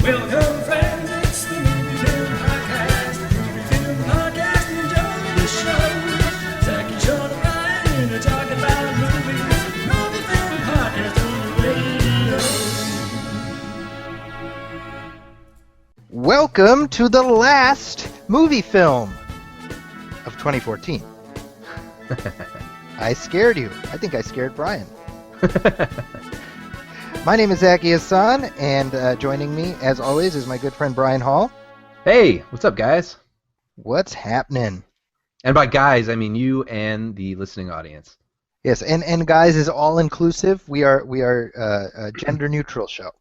Welcome, friends, it's the Movie Film Podcast. Movie Film Podcast, enjoy the show. Zach and Sean and Ryan are talking about movies. Movie Film Podcast on the radio. Welcome to the last movie film of 2014. I scared you. I think I scared Brian. My name is Zaki Hassan, and joining me, as always, is my good friend Brian Hall. Hey, what's up, guys? What's happening? And by guys, I mean you and the listening audience. Yes, and guys is all inclusive. We are a gender neutral show.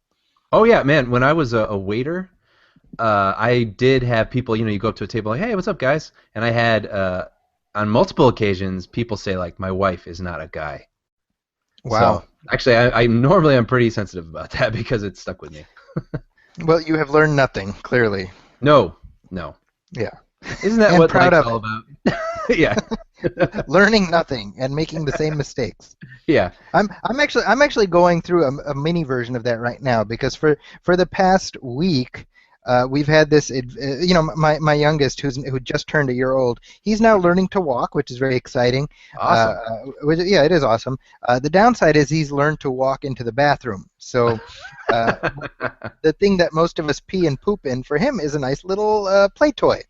Oh yeah, man. When I was a waiter, I did have people. You go up to a table like, "Hey, what's up, guys?" And I had on multiple occasions people say like, "My wife is not a guy." Wow. So, actually, I'm pretty sensitive about that because it stuck with me. Well, you have learned nothing, clearly. No. Yeah. Isn't that And what proud life's of all about? Yeah. Learning nothing and making the same mistakes. Yeah. I'm actually going through a mini version of that right now because for the past week we've had this. My youngest who just turned a year old. He's now learning to walk, which is very exciting. Awesome. Yeah, it is awesome. The downside is he's learned to walk into the bathroom. So the thing that most of us pee and poop in for him is a nice little play toy.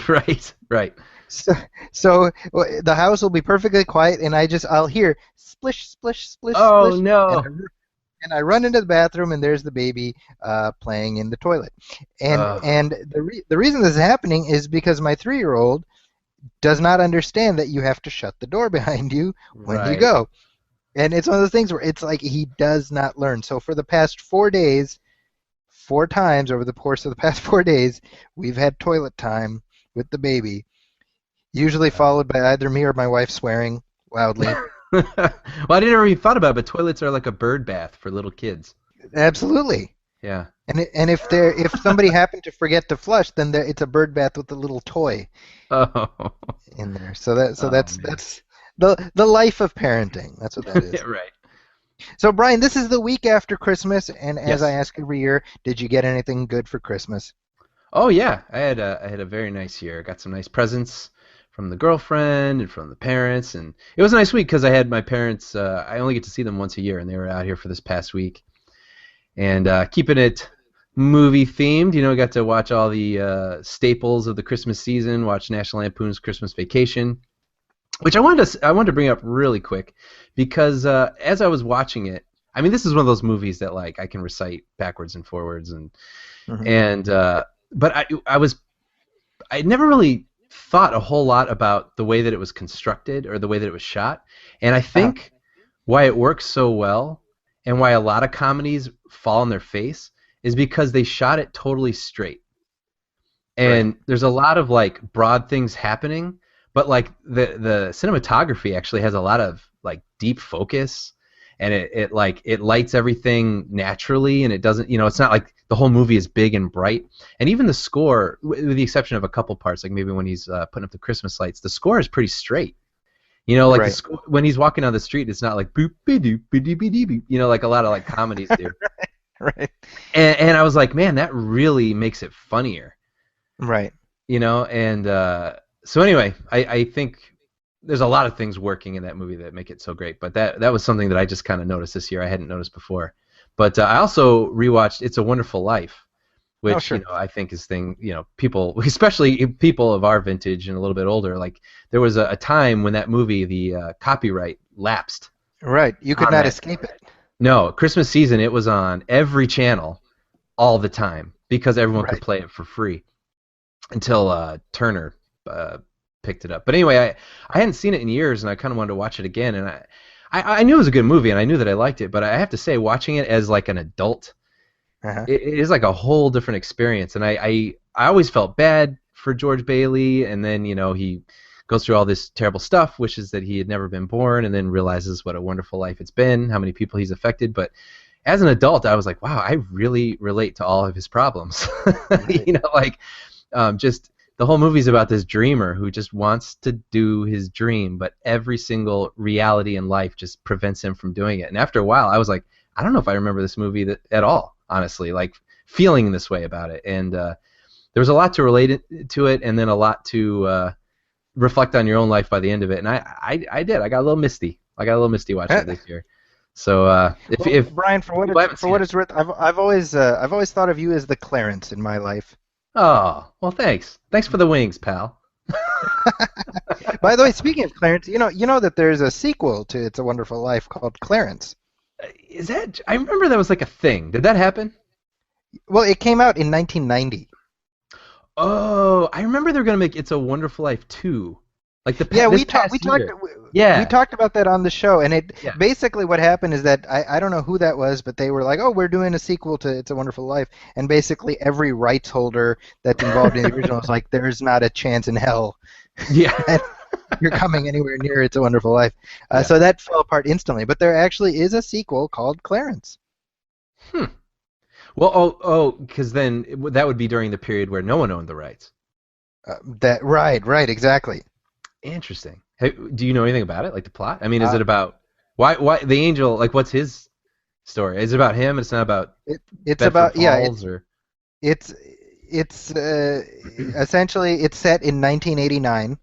Right. So the house will be perfectly quiet, and I'll hear splish, splish, splish, Oh splish, no. and I run into the bathroom, and there's the baby playing in the toilet. And the reason this is happening is because my 3-year-old does not understand that you have to shut the door behind you when you go. And it's one of those things where it's like he does not learn. So for the past 4 days, 4 times over the course of the past 4 days, we've had toilet time with the baby, usually followed by either me or my wife swearing loudly. Well, I didn't even thought about it, but toilets are like a bird bath for little kids. Absolutely. Yeah. And if somebody happened to forget to flush, then it's a bird bath with a little toy in there. So that's the life of parenting. That's what that is. Yeah, right. So Brian, this is the week after Christmas, and as Yes. I ask every year, did you get anything good for Christmas? Oh yeah, I had a very nice year. Got some nice presents from the girlfriend and from the parents, and it was a nice week because I had my parents. I only get to see them once a year, and they were out here for this past week. And keeping it movie themed, got to watch all the staples of the Christmas season. Watch National Lampoon's Christmas Vacation, which I wanted to bring up really quick because as I was watching it, I mean, this is one of those movies that like I can recite backwards and forwards, but I never really thought a whole lot about the way that it was constructed or the way that it was shot, and I think why it works so well and why a lot of comedies fall on their face is because they shot it totally straight, and there's a lot of like broad things happening, but like the cinematography actually has a lot of like deep focus, and it lights everything naturally, and it doesn't, it's not like the whole movie is big and bright. And even the score, with the exception of a couple parts, like maybe when he's putting up the Christmas lights, the score is pretty straight. The score, when he's walking down the street, it's not like boop be doop be dee be dee boop, like a lot of like comedies do. Right. And I was like, man, that really makes it funnier. Right. And so anyway, I think there's a lot of things working in that movie that make it so great, but that was something that I just kind of noticed this year. I hadn't noticed before. But I also rewatched It's a Wonderful Life, which I think is people, especially people of our vintage and a little bit older, like there was a time when that movie, the copyright lapsed. Right. You could not escape it. No, Christmas season, it was on every channel all the time because everyone could play it for free until Turner picked it up. But anyway, I hadn't seen it in years, and I kind of wanted to watch it again, and I knew it was a good movie, and I knew that I liked it, but I have to say, watching it as like an adult, it is like a whole different experience. And I always felt bad for George Bailey, and then he goes through all this terrible stuff, wishes that he had never been born, and then realizes what a wonderful life it's been, how many people he's affected. But as an adult, I was like, wow, I really relate to all of his problems. Just the whole movie's about this dreamer who just wants to do his dream, but every single reality in life just prevents him from doing it. And after a while, I was like, I don't know if I remember this movie at all, honestly. Like feeling this way about it, and there was a lot to to it, and then a lot to reflect on your own life by the end of it. And I did. I got a little misty. Watching it this year. So if Brian, for what it's worth, I've always thought of you as the Clarence in my life. Oh, well, thanks. Thanks for the wings, pal. By the way, speaking of Clarence, you know that there's a sequel to It's a Wonderful Life called Clarence. Is that? I remember that was like a thing. Did that happen? Well, it came out in 1990. Oh, I remember they were gonna make It's a Wonderful Life 2. Like we talked about that on the show, and basically what happened is that I don't know who that was, but they were like, oh, we're doing a sequel to It's a Wonderful Life, and basically every rights holder that's involved in the original was like, there's not a chance in hell that you're coming anywhere near It's a Wonderful Life. So that fell apart instantly, but there actually is a sequel called Clarence. Well, because then that would be during the period where no one owned the rights. Right, exactly. Interesting. Hey, do you know anything about it, like the plot? I mean, is it about why the angel? Like, what's his story? Is it about him? It's not about. It's about Falls, It's essentially it's set in 1989.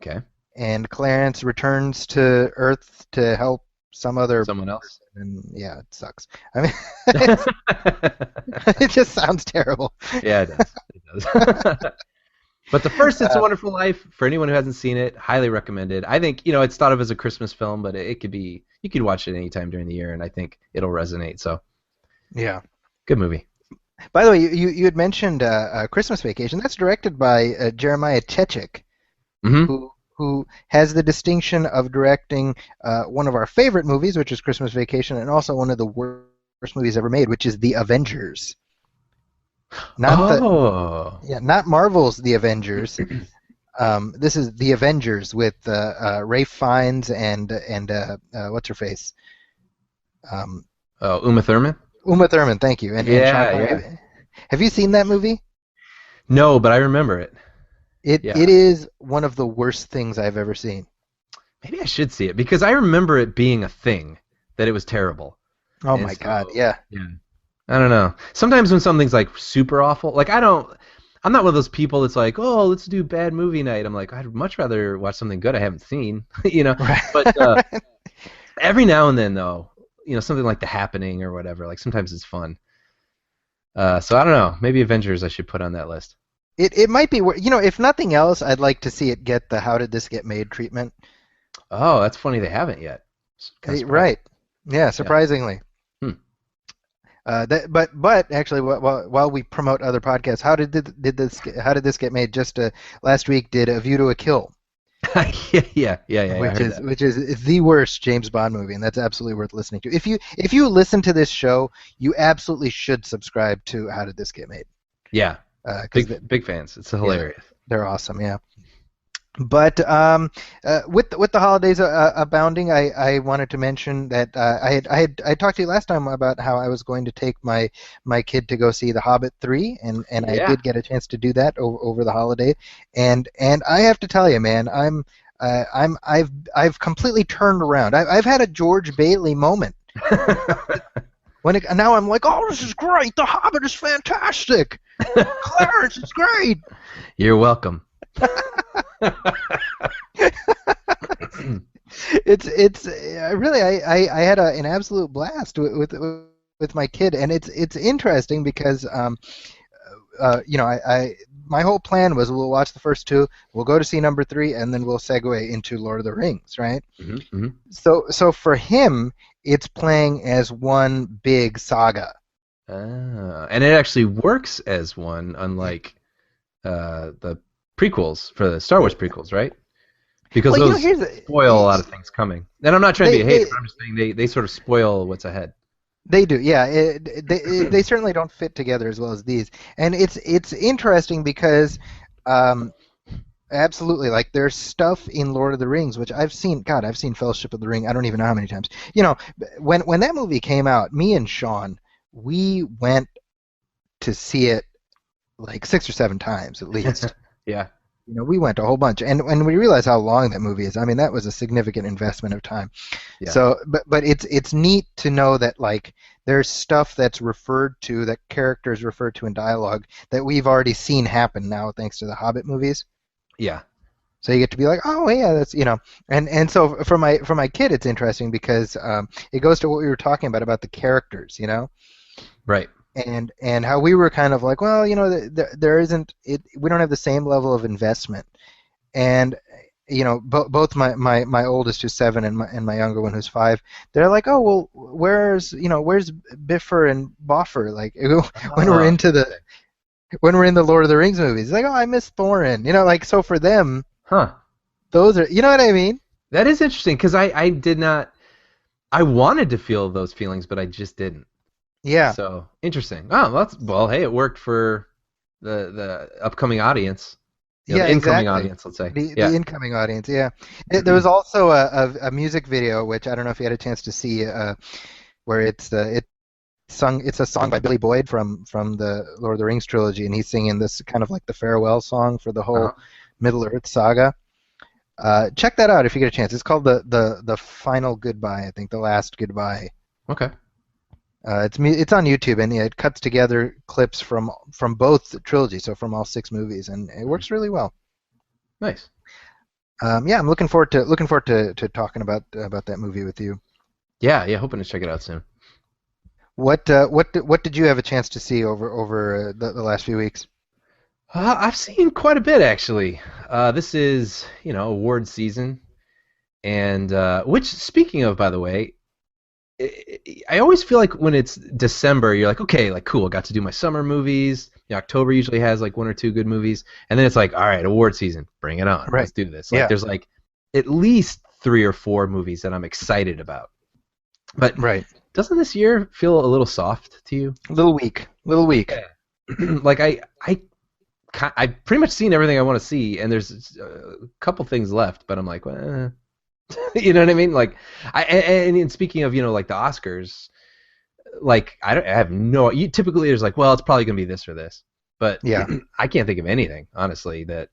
Okay. And Clarence returns to Earth to help someone else. And yeah, it sucks. I mean, it just sounds terrible. Yeah, it does. But the first It's a Wonderful Life, for anyone who hasn't seen it, highly recommended. I think, it's thought of as a Christmas film, but it could be, you could watch it anytime during the year, and I think it'll resonate. So, yeah. Good movie. By the way, you had mentioned Christmas Vacation. That's directed by Jeremiah Chechik, who has the distinction of directing one of our favorite movies, which is Christmas Vacation, and also one of the worst movies ever made, which is The Avengers. Not Marvel's The Avengers. This is The Avengers with Ralph Fiennes and what's her face? Uma Thurman. Uma Thurman, thank you. And Sean Connery. Have you seen that movie? No, but I remember it. It is one of the worst things I've ever seen. Maybe I should see it because I remember it being a thing that it was terrible. Oh my God, yeah. I don't know. Sometimes when something's like super awful, like I'm not one of those people that's like, oh, let's do bad movie night. I'm like, I'd much rather watch something good I haven't seen, Right. But every now and then though, something like The Happening or whatever, like sometimes it's fun. So I don't know. Maybe Avengers I should put on that list. It might be, if nothing else, I'd like to see it get the How Did This Get Made treatment. Oh, that's funny. They haven't yet. Right. Yeah, surprisingly. But actually, while we promote other podcasts, How Did This Get Made? Just last week did A View to a Kill. Yeah. Which is the worst James Bond movie, and that's absolutely worth listening to. If you listen to this show, you absolutely should subscribe to How Did This Get Made. Yeah. Big fans. It's hilarious. Yeah, they're awesome. Yeah. But with the holidays abounding, I wanted to mention that I talked to you last time about how I was going to take my kid to go see The Hobbit 3, and I did get a chance to do that over the holiday, and I have to tell you, man, I've completely turned around. I've had a George Bailey moment. Now I'm like, oh, this is great. The Hobbit is fantastic. Clarence, it's great. You're welcome. It's really I had an absolute blast with my kid, and it's interesting because my whole plan was we'll watch the first two, we'll go to see number 3, and then we'll segue into Lord of the Rings, right? Mm-hmm. So for him, it's playing as one big saga. And it actually works as one, unlike the prequels for the Star Wars prequels, right? Because those spoil a lot of things coming. And I'm not trying to be a hater, but I'm just saying they sort of spoil what's ahead. They do, yeah. They certainly don't fit together as well as these. And it's interesting because absolutely, like there's stuff in Lord of the Rings which I've seen. God, I've seen Fellowship of the Ring. I don't even know how many times. When that movie came out, me and Sean, we went to see it like 6 or 7 times at least. Yeah. we went a whole bunch, and we realized how long that movie is. I mean, that was a significant investment of time. Yeah. So, but it's neat to know that like there's stuff that's referred to, that characters refer to in dialogue that we've already seen happen now thanks to the Hobbit movies. Yeah. So you get to be like, oh yeah, that's. And so for my kid, it's interesting because it goes to what we were talking about the characters. Right. And how we were kind of like, well, there isn't it. We don't have the same level of investment. And both my oldest who's 7 and my younger one who's 5, they're like, oh well, where's Biffer and Boffer? Like when we're into the when we're in the Lord of the Rings movies, like, oh, I miss Thorin. Like, so for them, Huh. those are, you know what I mean? That is interesting because I did not. I wanted to feel those feelings, but I just didn't. Yeah. So interesting. Oh, hey, it worked for the upcoming audience. The incoming exactly. audience, let's say. The incoming audience, yeah. There was also a music video, which I don't know if you had a chance to see, where it's a song by Billy Boyd from the Lord of the Rings trilogy, and he's singing this kind of like the farewell song for the whole Middle Earth saga. Check that out if you get a chance. It's called the Final Goodbye, I think, the Last Goodbye. Okay. It's on YouTube, and it cuts together clips from both the trilogies, so from all 6 movies, and it works really well. Nice. Yeah, I'm looking forward to talking about that movie with you. Yeah, hoping to check it out soon. What did you have a chance to see over the last few weeks? I've seen quite a bit actually. This is award season, and which, speaking of, by the way, I always feel like when it's December, you're like, okay, like cool, got to do my summer movies. October usually has like 1 or 2 good movies, and then it's like, all right, award season, bring it on, let's do this. Like, there's like at least 3 or 4 movies that I'm excited about. But doesn't this year feel a little soft to you? A little weak. Yeah. Like I've pretty much seen everything I want to see, and there's a couple things left, but I'm like, well, you know what I mean? Like, and speaking of, like the Oscars, like I have no. Typically, there's like, well, it's probably gonna be this or this, but I can't think of anything honestly that.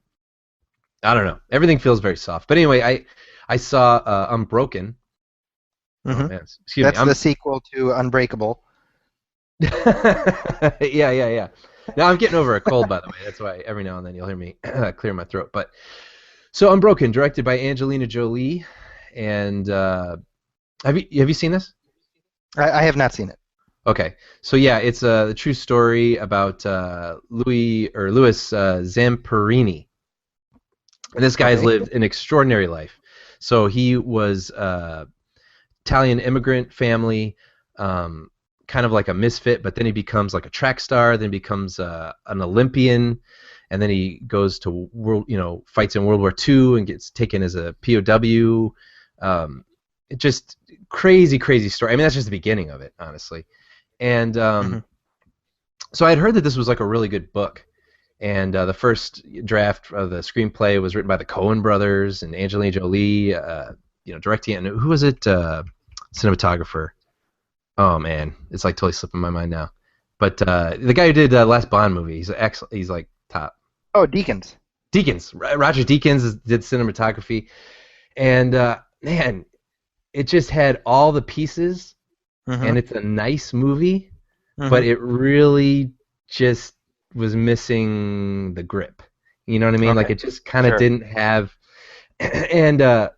I don't know. Everything feels very soft. But anyway, I saw Unbroken. Mm-hmm. Oh, man. Excuse That's me. the sequel to Unbreakable. Yeah. Now I'm getting over a cold, by the way. That's why every now and then you'll hear me clear my throat. But so Unbroken, directed by Angelina Jolie, and have you seen this? I have not seen it. Okay, so yeah, it's the true story about Louis Zamperini. And this guy has lived an extraordinary life. So he was Italian immigrant family, kind of like a misfit, but then he becomes like a track star, then becomes an Olympian, and then he goes to fights in World War II and gets taken as a POW. Just crazy story. I mean, that's just the beginning of it, honestly. And so I had heard that this was like a really good book. And the first draft of the screenplay was written by the Coen brothers and Angelina Jolie, directing it. And who was it? Cinematographer. Oh man, it's like totally slipping my mind now. But the guy who did last Bond movie, he's excellent. He's like top. Oh, Deakins. Roger Deakins did cinematography, and man, it just had all the pieces, and it's a nice movie, but it really just was missing the grip. You know what I mean? Like it just kind of didn't have. And I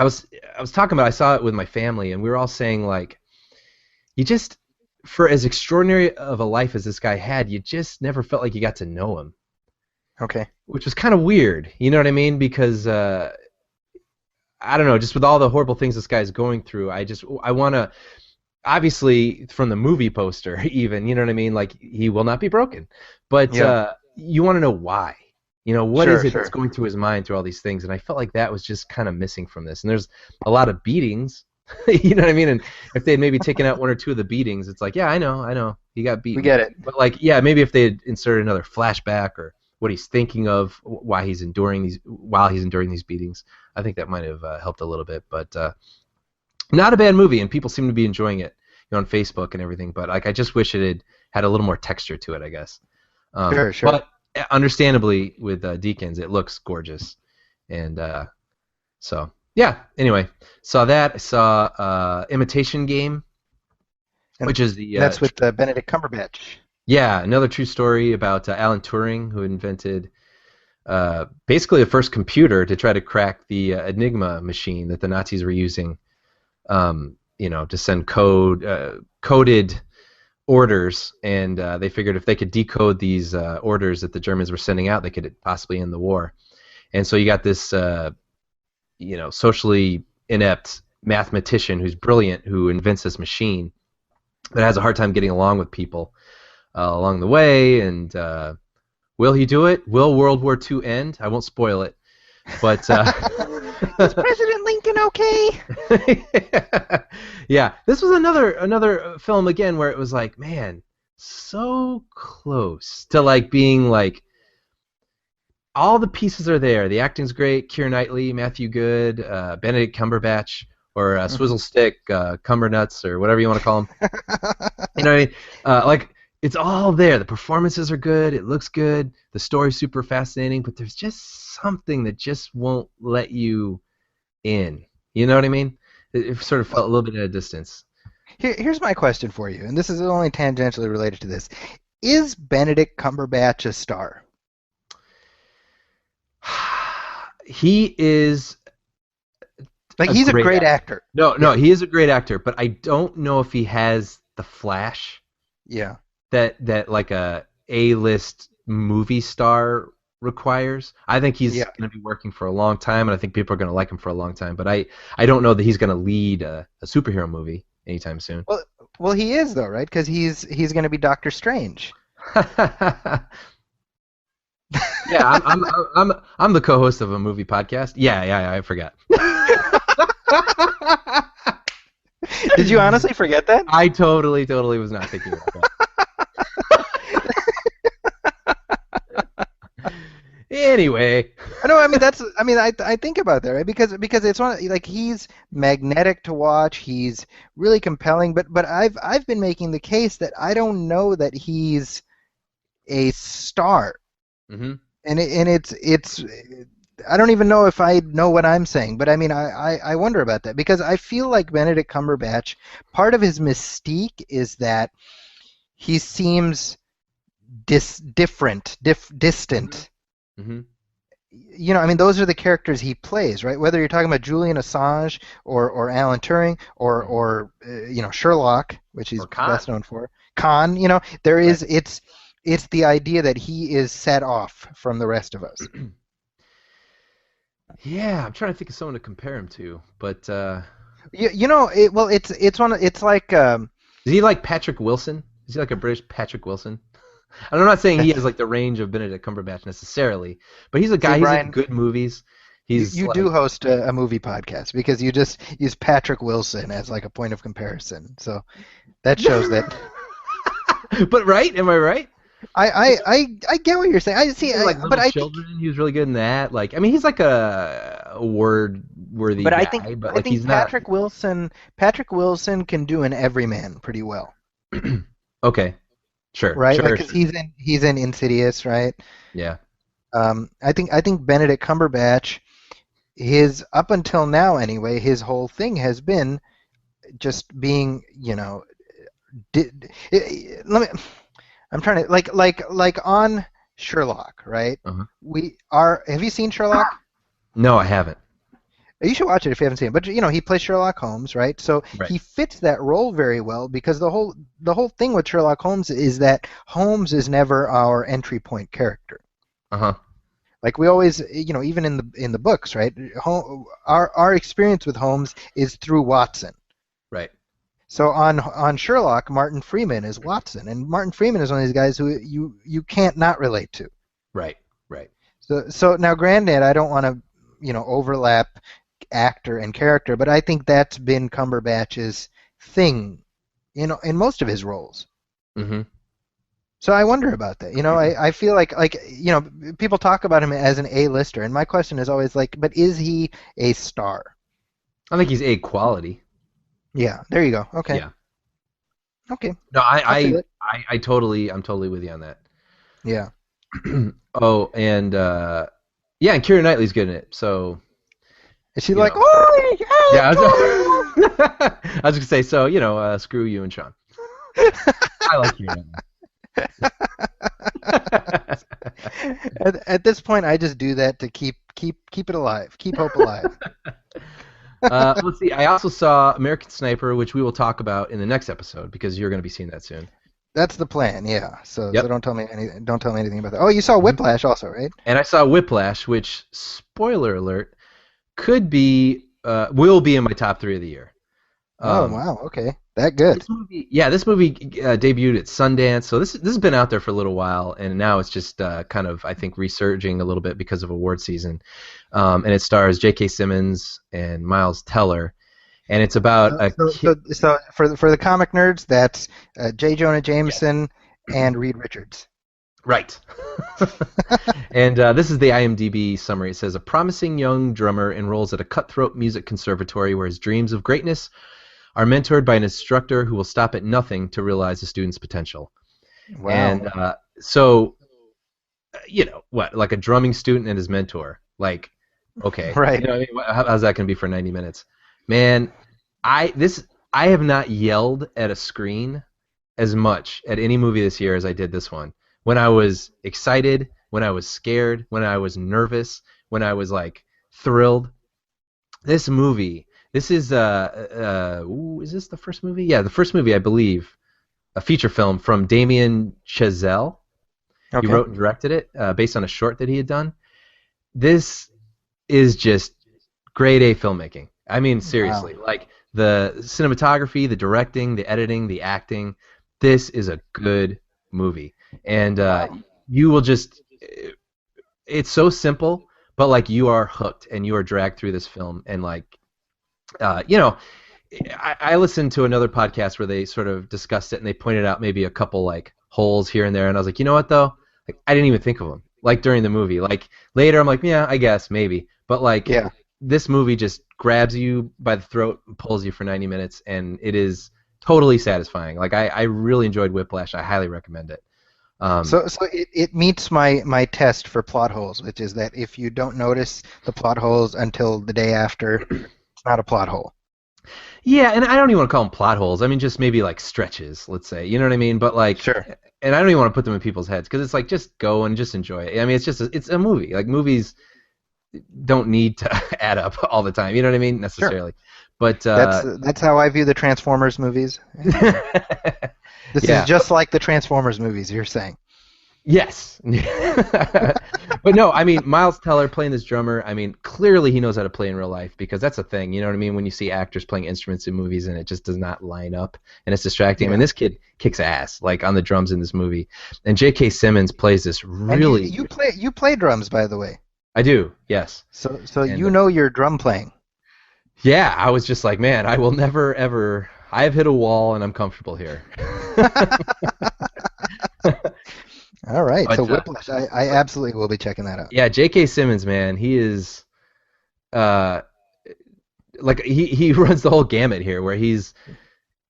was talking about, I saw it with my family, and we were all saying like, you just, for as extraordinary of a life as this guy had, you just never felt like you got to know him. Okay. Which was kind of weird, you know what I mean? Because I don't know, just with all the horrible things this guy's going through, I want to, obviously from the movie poster even, you know what I mean? Like, he will not be broken. But you want to know why. What is it that's going through his mind through all these things? And I felt like that was just kind of missing from this. And there's a lot of beatings, you know what I mean? And if they had maybe taken out 1 or 2 of the beatings, it's like, yeah, I know, he got beaten. We get it. But like, yeah, maybe if they had inserted another flashback or what he's thinking of while he's enduring these beatings, I think that might have helped a little bit. But not a bad movie, and people seem to be enjoying it, on Facebook and everything. But like, I just wish it had a little more texture to it, I guess. Sure. But understandably with Deakins, it looks gorgeous, and so yeah. Anyway, saw that. I saw Imitation Game, And which is the that's with Benedict Cumberbatch. yeah, another true story about Alan Turing, who invented basically the first computer to try to crack the Enigma machine that the Nazis were using, to send coded orders, and they figured if they could decode these orders that the Germans were sending out, they could possibly end the war. And so you got this, socially inept mathematician who's brilliant, who invents this machine, but has a hard time getting along with people along the way. And will he do it? Will World War II end? I won't spoil it, but Is President Lincoln okay? yeah, this was another film again where it was like, man, so close to like being like all the pieces are there. The acting's great. Keira Knightley, Matthew Good, Benedict Cumberbatch, or Swizzle Stick, Cumbernuts, or whatever you want to call him. You know what I mean? Like, it's all there. The performances are good. It looks good. The story's super fascinating, but there's just something that just won't let you in. You know what I mean? It sort of felt a little bit at a distance. Here's my question for you, and this is only tangentially related to this. Is Benedict Cumberbatch a star? He is he's a great actor. No, he is a great actor, but I don't know if he has the flash that like a A-list movie star requires. I think he's going to be working for a long time, and I think people are going to like him for a long time, but I don't know that he's going to lead a superhero movie anytime soon. Well, he is though, right? Because he's going to be Doctor Strange. Yeah, I'm the co-host of a movie podcast. Yeah, I forgot. Did you honestly forget that? I totally was not thinking about that. Anyway. No, I mean I think about that, right? Because it's like he's magnetic to watch. He's really compelling, but I've been making the case that I don't know that he's a star. Mm-hmm. And it's I don't even know if I know what I'm saying, but I mean I wonder about that because I feel like Benedict Cumberbatch, part of his mystique is that he seems distant. Mm-hmm. You know, I mean, those are the characters he plays, right? Whether you're talking about Julian Assange or Alan Turing or Sherlock, which he's best known for, Khan. You know, there is it's the idea that he is set off from the rest of us. Yeah, I'm trying to think of someone to compare him to, but it's like is he like Patrick Wilson? Is he like a British Patrick Wilson? I'm not saying he has like the range of Benedict Cumberbatch necessarily, but he's a guy. He's in good movies. You do host a movie podcast because you just use Patrick Wilson as like a point of comparison. So that shows that. But right? Am I right? I get what you're saying. I see, but I think he was really good in that. Like, I mean, he's like a award-worthy guy. But I think he's Patrick Wilson can do an everyman pretty well. Okay. Sure. Right, sure, because he's in Insidious, right? Yeah. I think Benedict Cumberbatch, his up until now anyway, his whole thing has been just being, I'm trying to like on Sherlock, right? Uh-huh. Have you seen Sherlock? No, I haven't. You should watch it if you haven't seen it. But he plays Sherlock Holmes, right? So he fits that role very well because the whole thing with Sherlock Holmes is that Holmes is never our entry point character. Uh-huh. Like we always, even in the books, right? Our experience with Holmes is through Watson. Right. So on Sherlock, Martin Freeman is Watson, and Martin Freeman is one of these guys who you can't not relate to. Right. So now, granted, I don't want to overlap actor and character, but I think that's been Cumberbatch's thing, in most of his roles. Mm-hmm. So I wonder about that. I feel like people talk about him as an A-lister, and my question is always like, but is he a star? I think he's A quality. Yeah, there you go. Okay. Yeah. Okay. No, I'm totally with you on that. Yeah. Oh, and yeah, and Keira Knightley's good in it. So Is she you like, know, oh, yeah, oh, I was gonna say, so screw you and Sean. I like Keira Knightley. at this point, I just do that to keep it alive, keep hope alive. Let's see. I also saw American Sniper, which we will talk about in the next episode because you're going to be seeing that soon. That's the plan, yeah. So Yep. don't tell me anything about that. Oh, you saw Whiplash also, right? And I saw Whiplash, which, spoiler alert, will be in my top 3 of the year. Oh wow, okay, that good. This movie debuted at Sundance, so this has been out there for a little while, and now it's just kind of, I think, resurging a little bit because of award season. And it stars J.K. Simmons and Miles Teller, and it's about a kid. So for the comic nerds, that's J. Jonah Jameson and Reed Richards. Right. And this is the IMDb summary. It says, a promising young drummer enrolls at a cutthroat music conservatory where his dreams of greatness are mentored by an instructor who will stop at nothing to realize the student's potential. Wow. And so, like a drumming student and his mentor. Like, okay. Right. You know what I mean? How's that going to be for 90 minutes? Man, I have not yelled at a screen as much at any movie this year as I did this one. When I was excited, when I was scared, when I was nervous, when I was like thrilled. This movie, this is is this the first movie? Yeah, the first movie, I believe, a feature film from Damien Chazelle. Okay. He wrote and directed it based on a short that he had done. This is just grade A filmmaking. I mean, seriously, like the cinematography, the directing, the editing, the acting. This is a good movie, and you will just. It's so simple, but like you are hooked and you are dragged through this film, and like, I listened to another podcast where they sort of discussed it and they pointed out maybe a couple like holes here and there, and I was like, you know what though, like I didn't even think of them like during the movie. Like later, I'm like, yeah, I guess maybe, but like, yeah. This movie just grabs you by the throat and pulls you for 90 minutes, and it is totally satisfying. Like I really enjoyed Whiplash. I highly recommend it. So it meets my test for plot holes, which is that if you don't notice the plot holes until the day after, it's not a plot hole. Yeah, and I don't even want to call them plot holes. I mean, just maybe like stretches, let's say. You know what I mean? But like, sure. And I don't even want to put them in people's heads because it's like just go and just enjoy it. I mean, it's a movie. Like movies don't need to add up all the time. You know what I mean? Necessarily. Sure. But that's how I view the Transformers movies. This is just like the Transformers movies, you're saying. Yes. But no, I mean, Miles Teller playing this drummer, I mean, clearly he knows how to play in real life because that's a thing, you know what I mean? When you see actors playing instruments in movies and it just does not line up and it's distracting. Yeah. I mean, this kid kicks ass, like, on the drums in this movie. And J.K. Simmons plays this really... And you play drums, by the way. I do, yes. So you know your drum playing. Yeah, I was just like, man, I will never, ever... I have hit a wall and I'm comfortable here. All right, so Whiplash, I absolutely will be checking that out. Yeah, J.K. Simmons, man, he is, like he runs the whole gamut here, where he's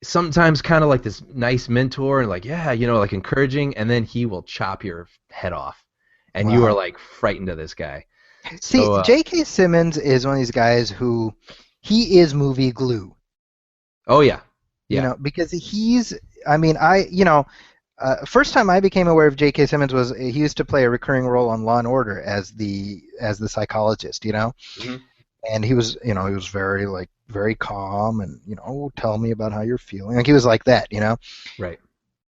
sometimes kind of like this nice mentor and like, yeah, you know, like encouraging, and then he will chop your head off, and you are like frightened of this guy. See, so, J.K. Simmons is one of these guys who he is movie glue. Oh yeah, yeah. You know, because first time I became aware of J.K. Simmons was he used to play a recurring role on Law and Order as the psychologist, you know, and he was very calm and tell me about how you're feeling, like he was like that, you know, right.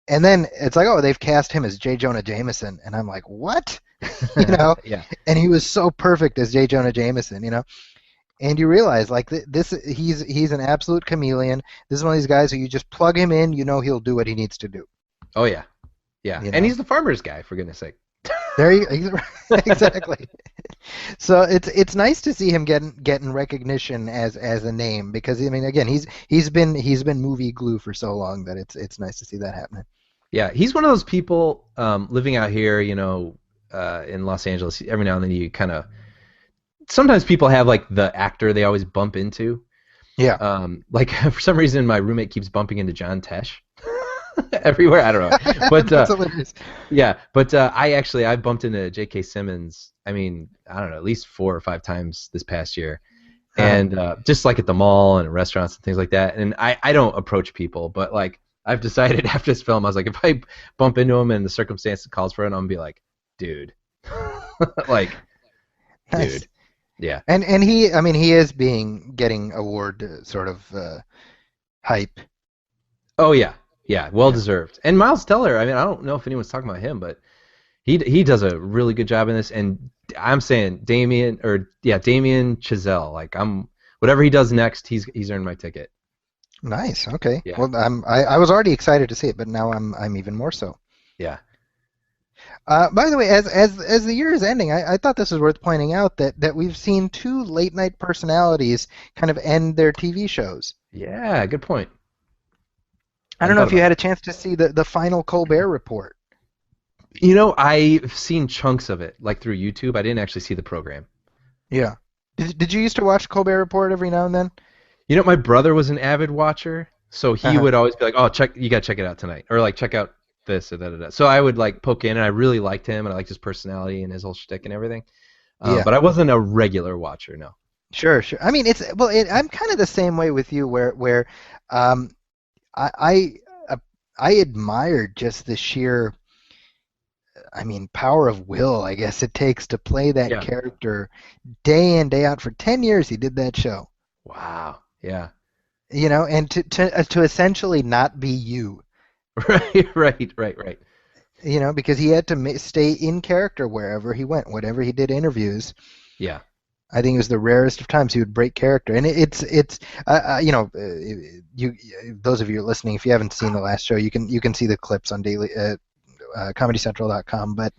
And then it's like, oh, they've cast him as J. Jonah Jameson, and I'm like, what, you know, yeah, and he was so perfect as J. Jonah Jameson, you know. And you realize, like, he's an absolute chameleon. This is one of these guys who you just plug him in, you know he'll do what he needs to do. Oh, yeah. Yeah. And he's the farmer's guy, for goodness sake. There you exactly. So it's nice to see him getting recognition as a name, because, I mean, again, he's been movie glue for so long that it's nice to see that happening. Yeah, he's one of those people living out here, you know, in Los Angeles. Every now and then you kind of... Sometimes people have like the actor they always bump into. Yeah. Like for some reason my roommate keeps bumping into John Tesh. everywhere. I don't know, but That's hilarious. yeah, but I bumped into J.K. Simmons. I mean, I don't know, at least 4 or 5 times this past year, Uh-huh. and just like at the mall and at restaurants and things like that. And I don't approach people, but like I've decided after this film, I was like, if I bump into him and the circumstance calls for it, I'm gonna be like, dude, like, Nice. dude, yeah. And he, I mean, he is getting award sort of hype. Oh yeah, yeah, well Yeah. deserved. And Miles Teller, I mean, I don't know if anyone's talking about him, but he does a really good job in this. And I'm saying Damien Chazelle, like whatever he does next, he's earned my ticket. Nice. Okay. Yeah, Well, I was already excited to see it, but now I'm even more so. yeah, By the way, as the year is ending, I thought this was worth pointing out that we've seen two late night personalities kind of end their TV shows. yeah. Good point. I I don't know thought if you about had a that. chance to see the final Colbert Report. You know, I've seen chunks of it, like through YouTube. I didn't actually see the program. Yeah. Did you used to watch Colbert Report every now and then? You know, my brother was an avid watcher, so he Uh-huh. would always be like, "Oh, you gotta check it out tonight," or like, "Check out this," or da da da. So I would like poke in, and I really liked him, and I liked his personality and his whole shtick and everything. Yeah. But I wasn't a regular watcher, no. Sure, sure. I mean, I'm kind of the same way with you, where um, I admired just the sheer, I mean, power of will, I guess it takes to play that Yeah. character day in, day out. For 10 years, he did that show, Wow. Yeah. and to essentially not be you, Right. because he had to stay in character wherever he went, whatever he did interviews. Yeah. I think it was the rarest of times he would break character, and you those of you listening, if you haven't seen the last show, you can see the clips on daily ComedyCentral.com. But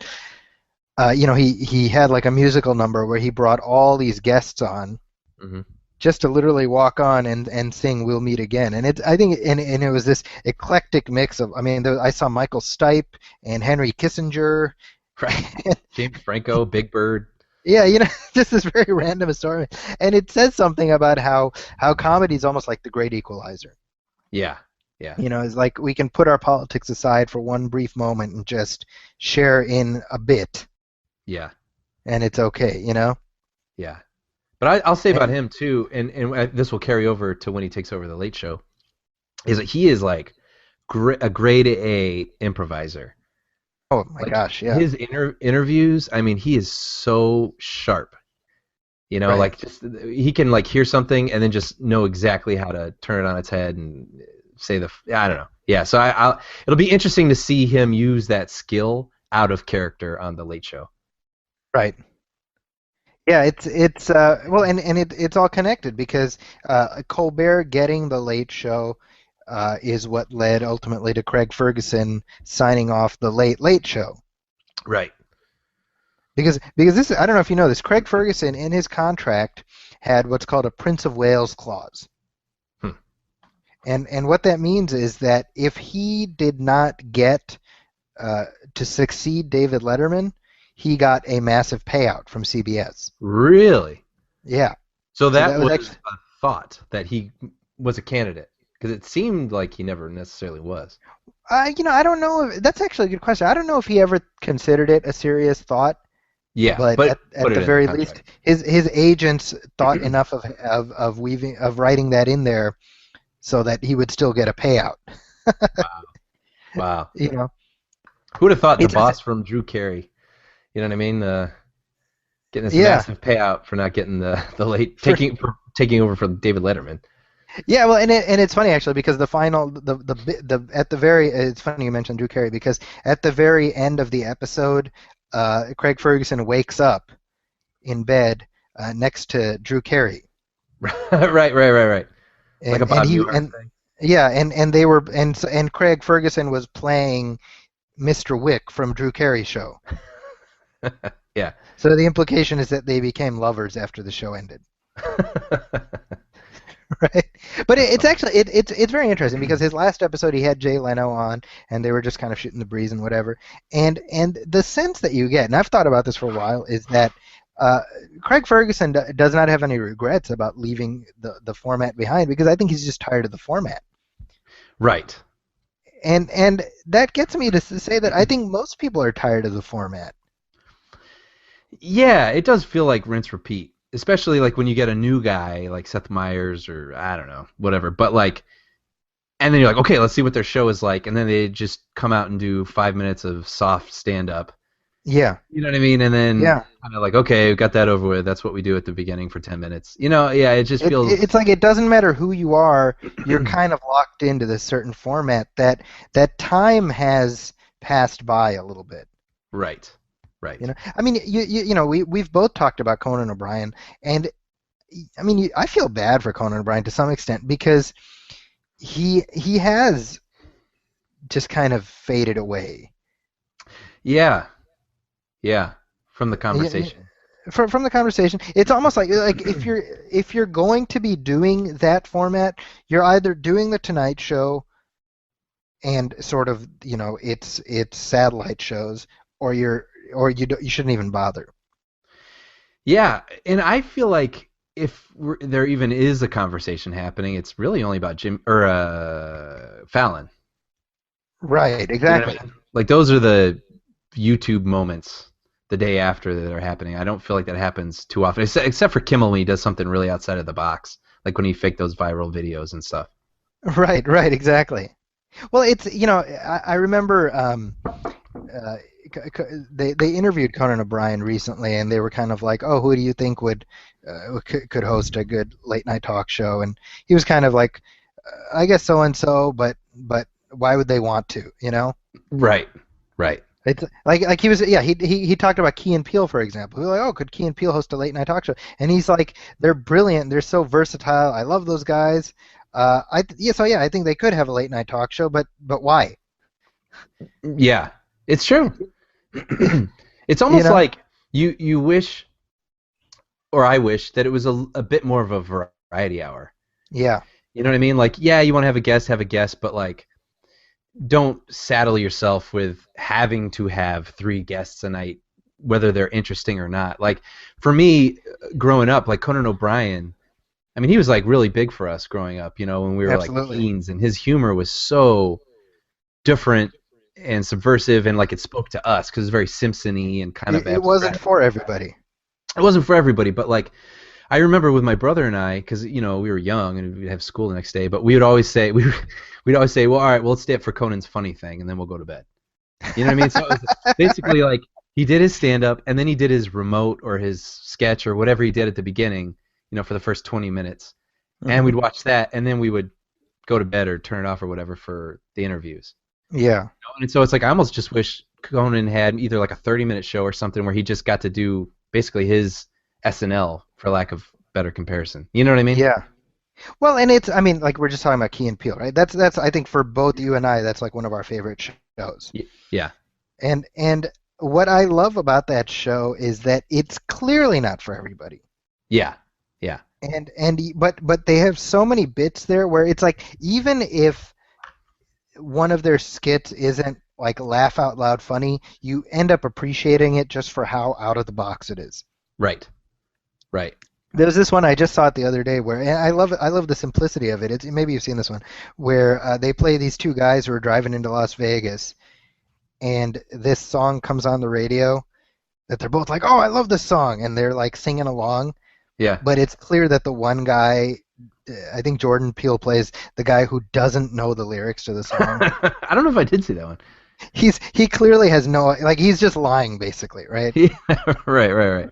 he had like a musical number where he brought all these guests on Hmm. just to literally walk on and sing "We'll Meet Again," and I think and it was this eclectic mix of, I mean, I saw Michael Stipe and Henry Kissinger. Right. James Franco, Big Bird. Yeah, just this very random assortment, and it says something about how comedy is almost like the great equalizer. Yeah. Yeah. It's like we can put our politics aside for one brief moment and just share in a bit, Yeah. and it's okay. Yeah. But I'll say about And, him too, and this will carry over to when he takes over the Late Show, is that he is like a grade A improviser. oh my Like gosh, yeah, his interviews, I mean, he is so sharp. right. Like just he can like hear something and then just know exactly how to turn it on its head and say I don't know. Yeah, so it'll be interesting to see him use that skill out of character on the Late Show. Right. Yeah, it's well, and it's all connected because Colbert getting the Late Show is what led ultimately to Craig Ferguson signing off the Late Late Show. Right. Because this, I don't know if you know this, Craig Ferguson in his contract had what's called a Prince of Wales clause. Hmm. And what that means is that if he did not get to succeed David Letterman, he got a massive payout from CBS. Really? Yeah. So So that that was was actually, a thought that he was a candidate because it seemed like he never necessarily was. I don't know that's actually a good question. I don't know if he ever considered it a serious thought, Yeah, but but at put it the in the very least, contract. his agents thought enough of writing that in there so that he would still get a payout. Wow. Wow. You know, Who would have thought the it's boss from Drew Carey? You know what I mean? Getting this yeah, massive payout for not getting the late for, for taking over for David Letterman. yeah. Well, and it's funny actually because the final the at the very, it's funny you mentioned Drew Carey because at the very end of the episode, Craig Ferguson wakes up in bed next to Drew Carey, Right. Like a and Bob he Newhart and thing. yeah, and they were and Craig Ferguson was playing Mr. Wick from Drew Carey show. Yeah. So the implication is that they became lovers after the show ended, right? But That's it's funny. actually it's very interesting because his last episode he had Jay Leno on, and they were just kind of shooting the breeze and whatever. And the sense that you get, and I've thought about this for a while, is that Craig Ferguson does not have any regrets about leaving the format behind because I think he's just tired of the format. Right. And that gets me to say that I think most people are tired of the format. Yeah, it does feel like rinse repeat, especially like when you get a new guy like Seth Meyers or I don't know, whatever. But like, and then you're like, okay, let's see what their show is like, and then they just come out and do 5 minutes of soft stand up. Yeah. You know what I mean? And then Yeah. kind of like, okay, we got that over with. That's what we do at the beginning for 10 minutes. You know, yeah, it just feels. It's like it doesn't matter who you are, you're kind of locked into this certain format that time has passed by a little bit. Right. Right. You know, I mean, you know, we've both talked about Conan O'Brien, and I mean, I feel bad for Conan O'Brien to some extent because he has just kind of faded away. Yeah. Yeah. From the conversation. From the conversation, it's almost like if you're going to be doing that format, you're either doing the Tonight Show and sort of, you know, it's satellite shows, or you shouldn't even bother. Yeah, and I feel like if there even is a conversation happening, it's really only about Jim or Fallon. Right, exactly. You know what I mean? Like those are the YouTube moments the day after that are happening. I don't feel like that happens too often, except for Kimmel when he does something really outside of the box, like when he faked those viral videos and stuff. Right, exactly. Well, it's, you know, I remember they interviewed Conan O'Brien recently, and they were kind of like, oh, who do you think could host a good late night talk show? And he was kind of like, I guess so and so, but why would they want to? You know? Right. It's like he was, yeah, he talked about Key and Peele, for example. We were like, oh, could Key and Peele host a late night talk show? And he's like, they're brilliant, they're so versatile, I love those guys. I think they could have a late night talk show, but why? Yeah, it's true. It's almost like you wish, or I wish, that it was a bit more of a variety hour. Yeah. You know what I mean? Like, yeah, you want to have a guest, but like, don't saddle yourself with having to have 3 guests a night, whether they're interesting or not. Like, for me, growing up, like Conan O'Brien, I mean, he was like really big for us growing up, you know, when we were Absolutely. like teens, and his humor was so different and subversive, and like it spoke to us because it's very Simpson-y and kind of abstract. It wasn't for everybody. It wasn't for everybody, but like I remember with my brother and I, because you know we were young and we'd have school the next day, but we'd always say, well, all right, well, let's stay up for Conan's funny thing, and then we'll go to bed. You know what I mean? So it was basically like he did his stand-up, and then he did his remote or his sketch or whatever he did at the beginning, you know, for the first 20 minutes, and we'd watch that, and then we would go to bed or turn it off or whatever for the interviews. Yeah. You know? And so it's like I almost just wish Conan had either like a 30-minute show or something where he just got to do basically his SNL, for lack of better comparison. You know what I mean? Yeah. Well, and it's, I mean, like we're just talking about Key and Peele, right? That's I think for both you and I, that's like one of our favorite shows. Yeah. And what I love about that show is that it's clearly not for everybody. Yeah. But they have so many bits there where it's like, even if one of their skits isn't like laugh out loud funny, you end up appreciating it just for how out of the box it is. Right. There's this one I just saw it the other day where, and I love the simplicity of it. Maybe you've seen this one, where they play these 2 guys who are driving into Las Vegas, and this song comes on the radio that they're both like, oh, I love this song, and they're like singing along. Yeah. But it's clear that the one guy, I think Jordan Peele plays the guy who doesn't know the lyrics to the song. I don't know if I did see that one. He clearly has no, like, he's just lying basically, right? Yeah, right.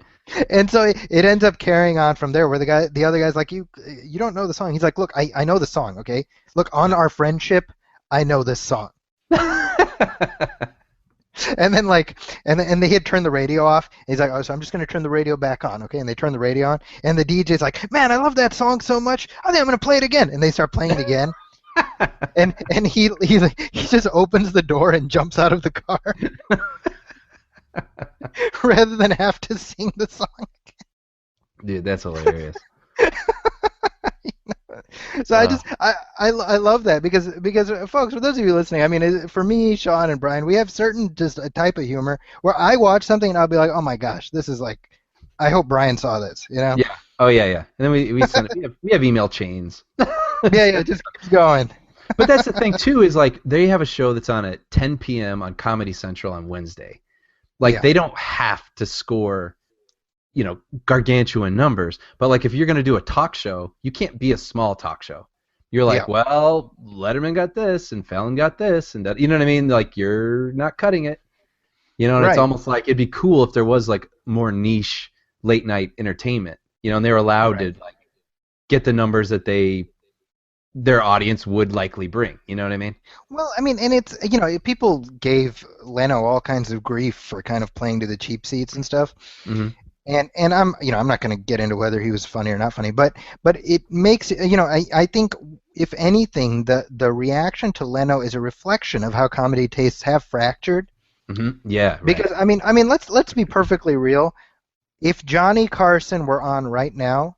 And so it ends up carrying on from there, where the other guy's like, you don't know the song. He's like, look, I know the song, okay? Look, on our friendship, I know this song. And then and they had turned the radio off. He's like, oh, so I'm just gonna turn the radio back on, okay? And they turn the radio on, and the DJ's like, man, I love that song so much. I think I'm gonna play it again. And they start playing it again. and he just opens the door and jumps out of the car. Rather than have to sing the song. Dude, that's hilarious. So I love that because folks, for those of you listening, I mean, for me, Sean and Brian, we have certain just a type of humor where I watch something and I'll be like, oh my gosh, this is like, I hope Brian saw this, you know? Yeah. Oh yeah. And then we send we have email chains. Yeah, just keep going. But that's the thing too, is like they have a show that's on at 10 p.m. on Comedy Central on Wednesday. Like Yeah. they don't have to score, gargantuan numbers. But like if you're gonna do a talk show, you can't be a small talk show. You're Yeah. like, well, Letterman got this and Fallon got this and that. You know what I mean? Like you're not cutting it. And Right. it's almost like it'd be cool if there was like more niche late night entertainment. And they were allowed Right. to like get the numbers that their audience would likely bring. You know what I mean? Well, I mean, and it's people gave Leno all kinds of grief for kind of playing to the cheap seats and stuff. Mm-hmm. And I'm not going to get into whether he was funny or not funny, but it makes I think if anything the reaction to Leno is a reflection of how comedy tastes have fractured. Mm-hmm. Yeah. Right. Because I mean let's be perfectly real. If Johnny Carson were on right now,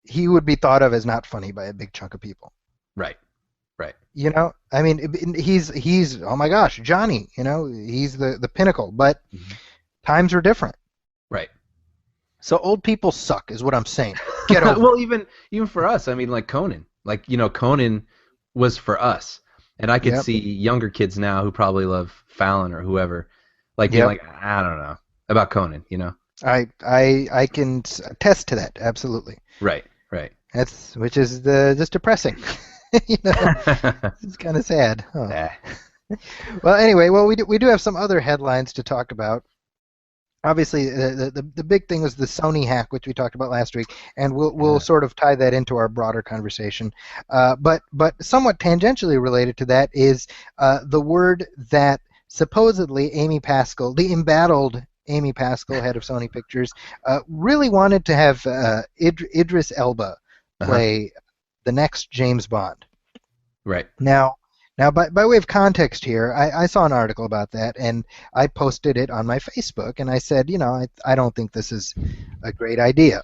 he would be thought of as not funny by a big chunk of people. Right. Right. I mean, he's oh my gosh, Johnny. He's the pinnacle. But times are different. Right. So old people suck, is what I'm saying. Get over. Well, even for us, I mean, like Conan. Like Conan was for us, and I could Yep. see younger kids now who probably love Fallon or whoever, like being Yep. like, I don't know about Conan. I can attest to that, absolutely. Right. Right. Which is just depressing. It's kind of sad. Huh. Nah. Well, anyway, we do have some other headlines to talk about. Obviously, the big thing was the Sony hack, which we talked about last week, and we'll sort of tie that into our broader conversation. But somewhat tangentially related to that is the word that supposedly Amy Pascal, the embattled Amy Pascal, head of Sony Pictures, really wanted to have Idris Elba play the next James Bond. Right. Now, by way of context here, I saw an article about that, and I posted it on my Facebook, and I said, I don't think this is a great idea.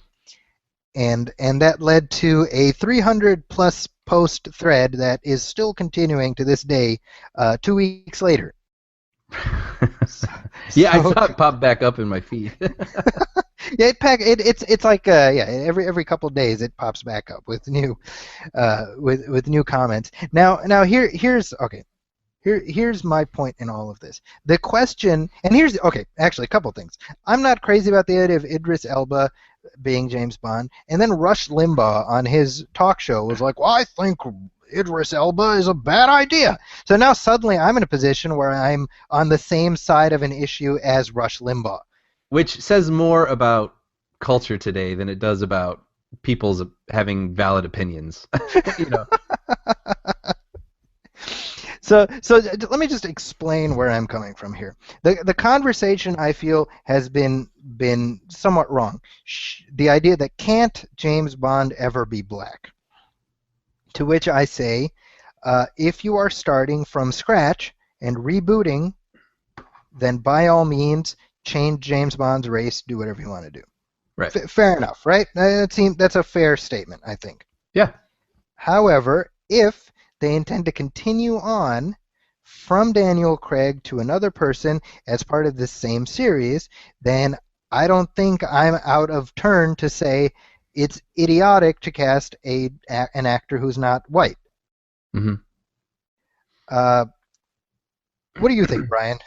And that led to a 300-plus post thread that is still continuing to this day, 2 weeks later. Yeah, I saw it pop back up in my feed. Yeah, it's like every couple of days it pops back up with new with new comments. Now here's my point in all of this. The question, and actually a couple things. I'm not crazy about the idea of Idris Elba being James Bond, and then Rush Limbaugh on his talk show was like, well, I think Idris Elba is a bad idea. So now suddenly I'm in a position where I'm on the same side of an issue as Rush Limbaugh. Which says more about culture today than it does about people's having valid opinions. So let me just explain where I'm coming from here. The conversation, I feel, has been somewhat wrong. The idea that can't James Bond ever be black? To which I say, if you are starting from scratch and rebooting, then by all means, change James Bond's race, do whatever you want to do. Right. Fair enough, right? That's a fair statement, I think. Yeah. However, if they intend to continue on from Daniel Craig to another person as part of this same series, then I don't think I'm out of turn to say it's idiotic to cast an actor who's not white. Mm-hmm. What do you think, Brian?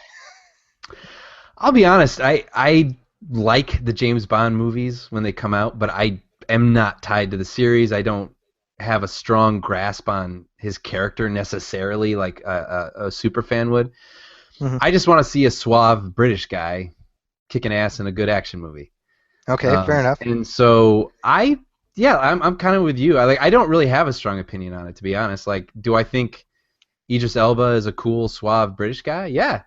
I'll be honest, I like the James Bond movies when they come out, but I am not tied to the series. I don't have a strong grasp on his character necessarily like a super fan would. Mm-hmm. I just want to see a suave British guy kicking ass in a good action movie. Okay, fair enough. And so I'm kind of with you. I don't really have a strong opinion on it, to be honest. Like, do I think Idris Elba is a cool, suave British guy? Yeah.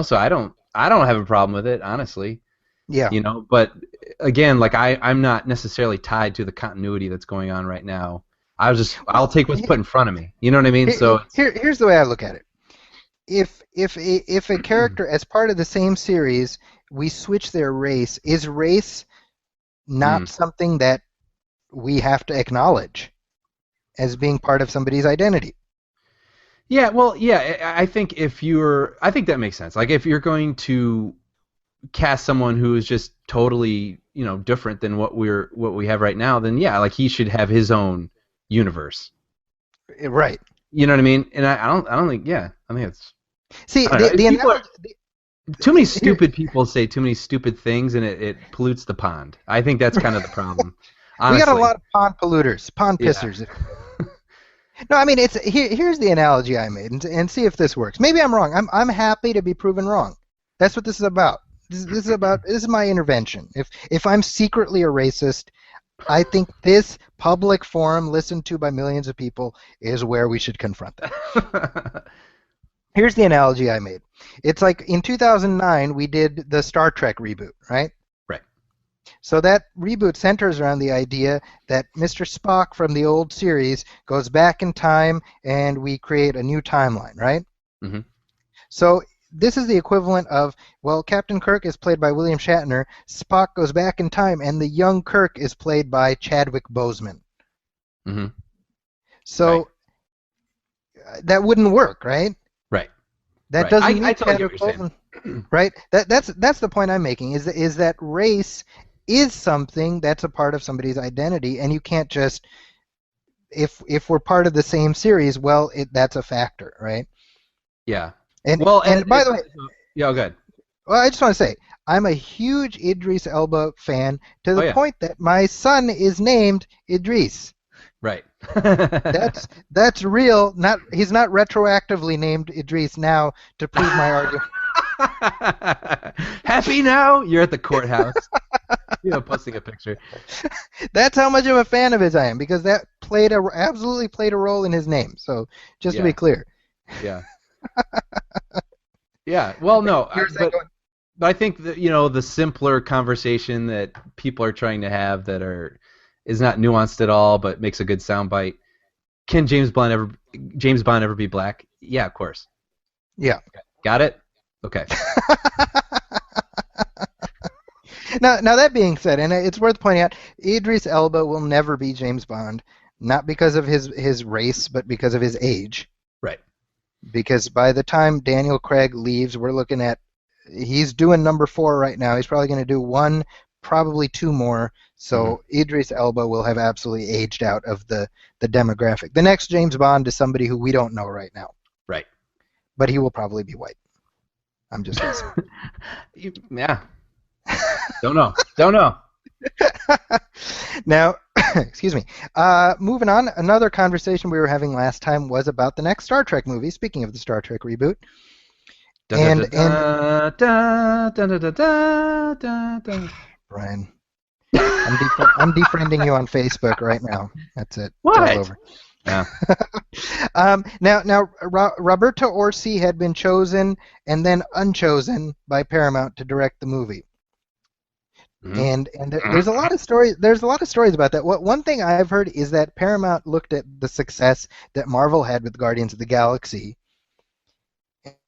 So I don't have a problem with it, honestly. Yeah. But again, like I'm not necessarily tied to the continuity that's going on right now. I'll take what's put in front of me. You know what I mean? So here's the way I look at it. If a character as part of the same series, we switch their race, is race not something that we have to acknowledge as being part of somebody's identity? Yeah, well, yeah, I think I think that makes sense. Like if you're going to cast someone who is just totally, different than what we have right now, then yeah, like he should have his own universe. Right. You know what I mean? And I don't think. Yeah, I think it's. See, I don't know. the People analogy. too many Here, stupid people say too many stupid things, and it pollutes the pond. I think that's kind of the problem. we got a Honestly. lot of pond polluters, pond Yeah. pissers. No, I mean here's the analogy I made, and see if this works. Maybe I'm wrong. I'm happy to be proven wrong. That's what this is about. This is my intervention. If I'm secretly a racist, I think this public forum listened to by millions of people is where we should confront that. Here's the analogy I made. It's like in 2009 we did the Star Trek reboot, right? Right. So that reboot centers around the idea that Mr. Spock from the old series goes back in time and we create a new timeline, right? Mm-hmm. So this is the equivalent of, well, Captain Kirk is played by William Shatner, Spock goes back in time, and the young Kirk is played by Chadwick Boseman. Mm-hmm. So that wouldn't work, right? Right. That Right. doesn't mean I totally get Chadwick what you're Boseman, right? That's the point I'm making, is that race is something that's a part of somebody's identity, and you can't just, if we're part of the same series, well, that's a factor, right? Yeah. And Well, and by the way, yeah, good. well, I just want to say I'm a huge Idris Elba fan to the Oh, yeah. point that my son is named Idris. Right. That's real. He's not retroactively named Idris now to prove my argument. Happy now? You're at the courthouse. Posting a picture. That's how much of a fan of his I am, because that absolutely played a role in his name. So just to be clear. Yeah. Yeah. Well, no, but I think that the simpler conversation that people are trying to have is not nuanced at all, but makes a good soundbite. Can James Bond ever be black? Yeah, of course. Yeah. Got it? Okay. Now that being said, and it's worth pointing out, Idris Elba will never be James Bond, not because of his race, but because of his age. Right. Because by the time Daniel Craig leaves, we're looking at, he's doing number 4 right now. He's probably going to do 1, probably 2 more. So Idris Elba will have absolutely aged out of the demographic. The next James Bond is somebody who we don't know right now. Right. But he will probably be white. I'm just guessing. Yeah. Don't know. Now, excuse me. Moving on, another conversation we were having last time was about the next Star Trek movie. Speaking of the Star Trek reboot, Brian, I'm defriending you on Facebook right now. That's it. What? It's all over. Yeah. Now, Roberto Orsi had been chosen and then unchosen by Paramount to direct the movie. And there's a lot of stories. There's a lot of stories about that. One thing I've heard is that Paramount looked at the success that Marvel had with Guardians of the Galaxy,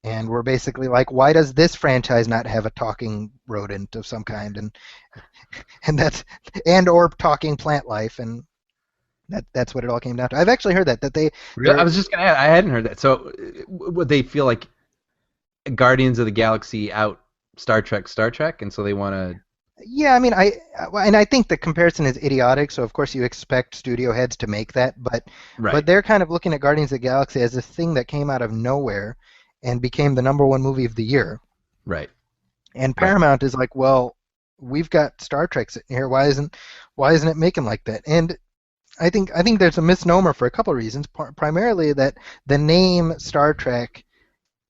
and were basically like, why does this franchise not have a talking rodent of some kind, or talking plant life, and that's what it all came down to. I've actually heard that they. I was just gonna add, I hadn't heard that. So would they feel like Guardians of the Galaxy out Star Trek, and so they want to? Yeah, I mean, I think the comparison is idiotic. So of course you expect studio heads to make that, but they're kind of looking at Guardians of the Galaxy as a thing that came out of nowhere and became the #1 movie of the year. Right. And Paramount is like, well, we've got Star Trek sitting here. Why isn't it making like that? And I think there's a misnomer for a couple of reasons. Primarily that the name Star Trek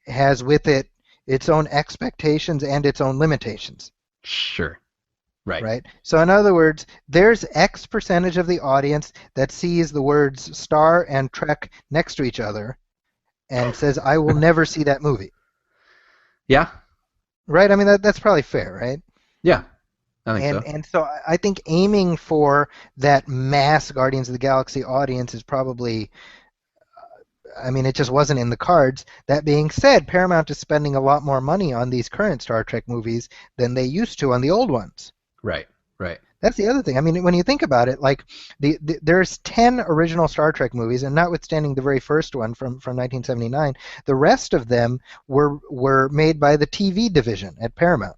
has with it its own expectations and its own limitations. Sure. Right. So in other words, there's X percentage of the audience that sees the words Star and Trek next to each other and says, I will never see that movie. Yeah. Right? I mean, that's probably fair, right? Yeah. I think so. And so I think aiming for that mass Guardians of the Galaxy audience is probably, it just wasn't in the cards. That being said, Paramount is spending a lot more money on these current Star Trek movies than they used to on the old ones. Right. That's the other thing. I mean, when you think about it, like there's 10 original Star Trek movies, and notwithstanding the very first one from 1979, the rest of them were made by the TV division at Paramount.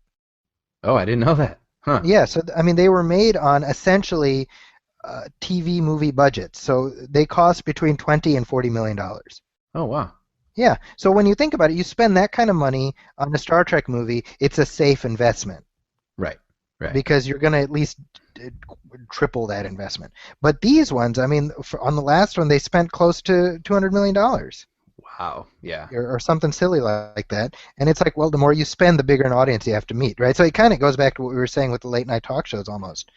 Oh, I didn't know that. Huh. Yeah, so they were made on essentially TV movie budgets. So they cost between 20 and $40 million. Oh wow. Yeah. So when you think about it, you spend that kind of money on a Star Trek movie, it's a safe investment Right. Right. because you're going to at least triple that investment. But these ones, I mean, on the last one, they spent close to $200 million Wow. Yeah. or something silly like that. And it's like, well, the more you spend, the bigger an audience you have to meet, right? So it kind of goes back to what we were saying with the late night talk shows almost,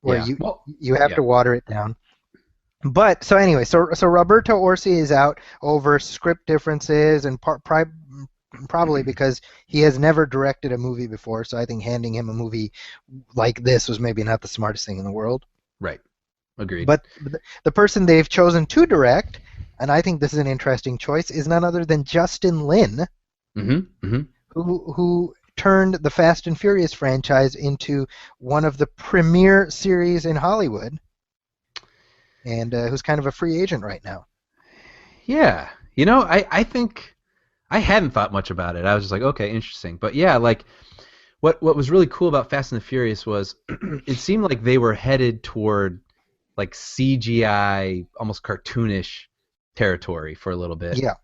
where Yeah. Well, you have yeah. to water it down. But so anyway, so Roberto Orci is out over script differences and probably because he has never directed a movie before. So I think handing him a movie like this was maybe not the smartest thing in the world. Right. Agreed. But the person they've chosen to direct, and I think this is an interesting choice, is none other than Justin Lin, who turned the Fast and Furious franchise into one of the premier series in Hollywood, and who's kind of a free agent right now. Yeah. You know, I think I hadn't thought much about it. I was just like, okay, interesting. But yeah, like what was really cool about Fast and the Furious was it seemed like they were headed toward like CGI, almost cartoonish territory for a little bit. Yeah.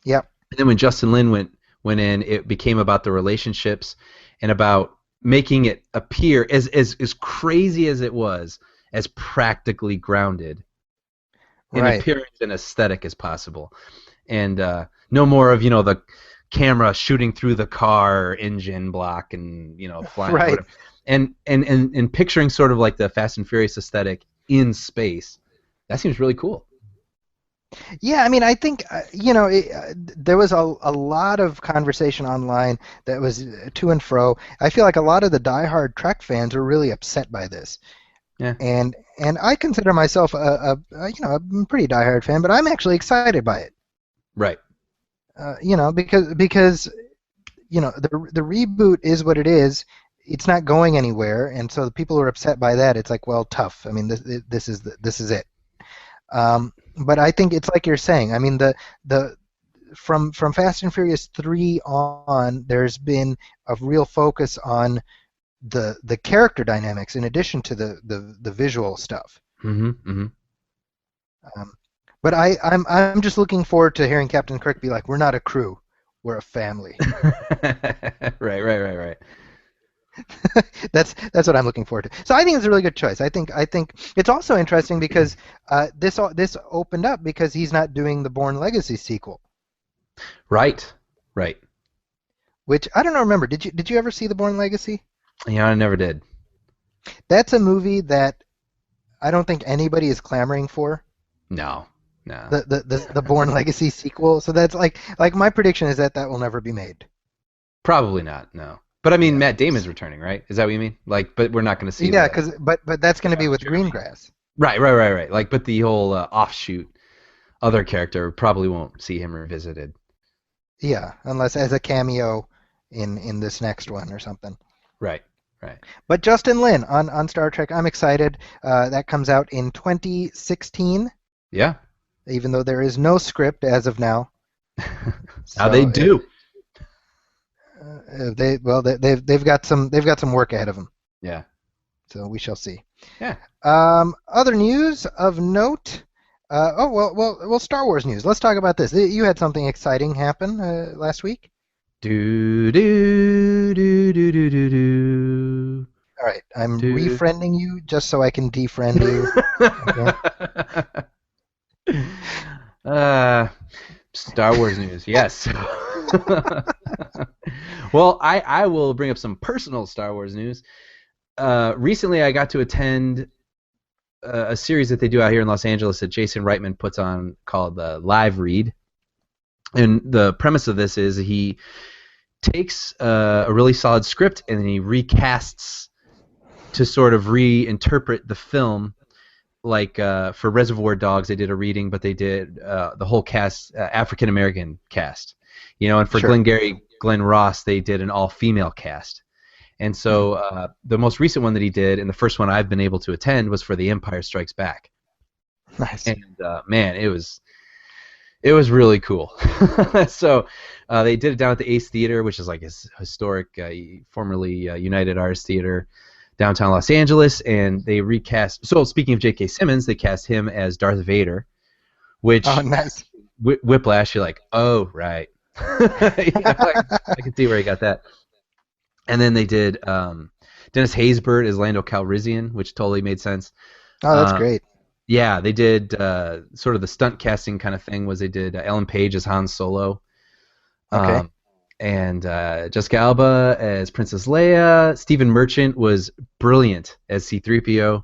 Yep. And then when Justin Lin went in, it became about the relationships and about making it appear as crazy as it was, as practically grounded in Right. appearance and aesthetic as possible. And no more of, the camera shooting through the car engine block and, flying. Right. And picturing sort of like the Fast and Furious aesthetic in space. That seems really cool. Yeah, I mean, I think there was a lot of conversation online that was to and fro. I feel like a lot of the diehard Trek fans were really upset by this. Yeah. And I consider myself a pretty diehard fan, but I'm actually excited by it. Right. Because the reboot is what it is. It's not going anywhere, and so the people who are upset by that, it's like, well, tough. I mean, this is it. But I think it's like you're saying. I mean, from Fast and Furious 3 on, there's been a real focus on the character dynamics in addition to the visual stuff. But I'm just looking forward to hearing Captain Kirk be like, "We're not a crew, we're a family." Right. That's what I'm looking forward to. So I think it's a really good choice. I think it's also interesting because this opened up because he's not doing the Bourne Legacy sequel. Right. Which I don't remember. Did you ever see the Bourne Legacy? Yeah, I never did. That's a movie that I don't think anybody is clamoring for. No. The Bourne Legacy sequel. So that's like my prediction is that will never be made. Probably not. No. But I mean, Matt Damon's returning, right? Is that what you mean? Like, but we're not going to see. Yeah, but that's going to be with Greengrass. Right. Like, but the whole offshoot other character probably won't see him revisited. Yeah, unless as a cameo in this next one or something. Right. But Justin Lin on Star Trek, I'm excited. That comes out in 2016. Yeah. Even though there is no script as of now. How they do. They've got some work ahead of them. Yeah. So we shall see. Yeah. Other news of note. Star Wars news. Let's talk about this. You had something exciting happen last week. Do. All right, I'm refriending you just so I can defriend you. Okay. Star Wars news, yes. Well, I will bring up some personal Star Wars news. Recently, I got to attend a series that they do out here in Los Angeles that Jason Reitman puts on called Live Read. And the premise of this is he takes a really solid script and then he recasts to sort of reinterpret the film. Like for Reservoir Dogs, they did a reading, but they did the whole cast, African American cast, and for Sure. Glengarry Glen Ross, they did an all-female cast. And so the most recent one that he did, and the first one I've been able to attend, was for The Empire Strikes Back. Nice. And man, it was really cool. So they did it down at the Ace Theater, which is like a historic, formerly United Artists Theater. downtown Los Angeles, and they recast. So speaking of J.K. Simmons, they cast him as Darth Vader, which nice. Whiplash. You're like, oh right, I can see where he got that. And then they did Dennis Haysbert as Lando Calrissian, which totally made sense. Oh, that's great. Yeah, they did sort of the stunt casting kind of thing. Was they did Ellen Page as Han Solo. Okay. And Jessica Alba as Princess Leia. Stephen Merchant was brilliant as C-3PO.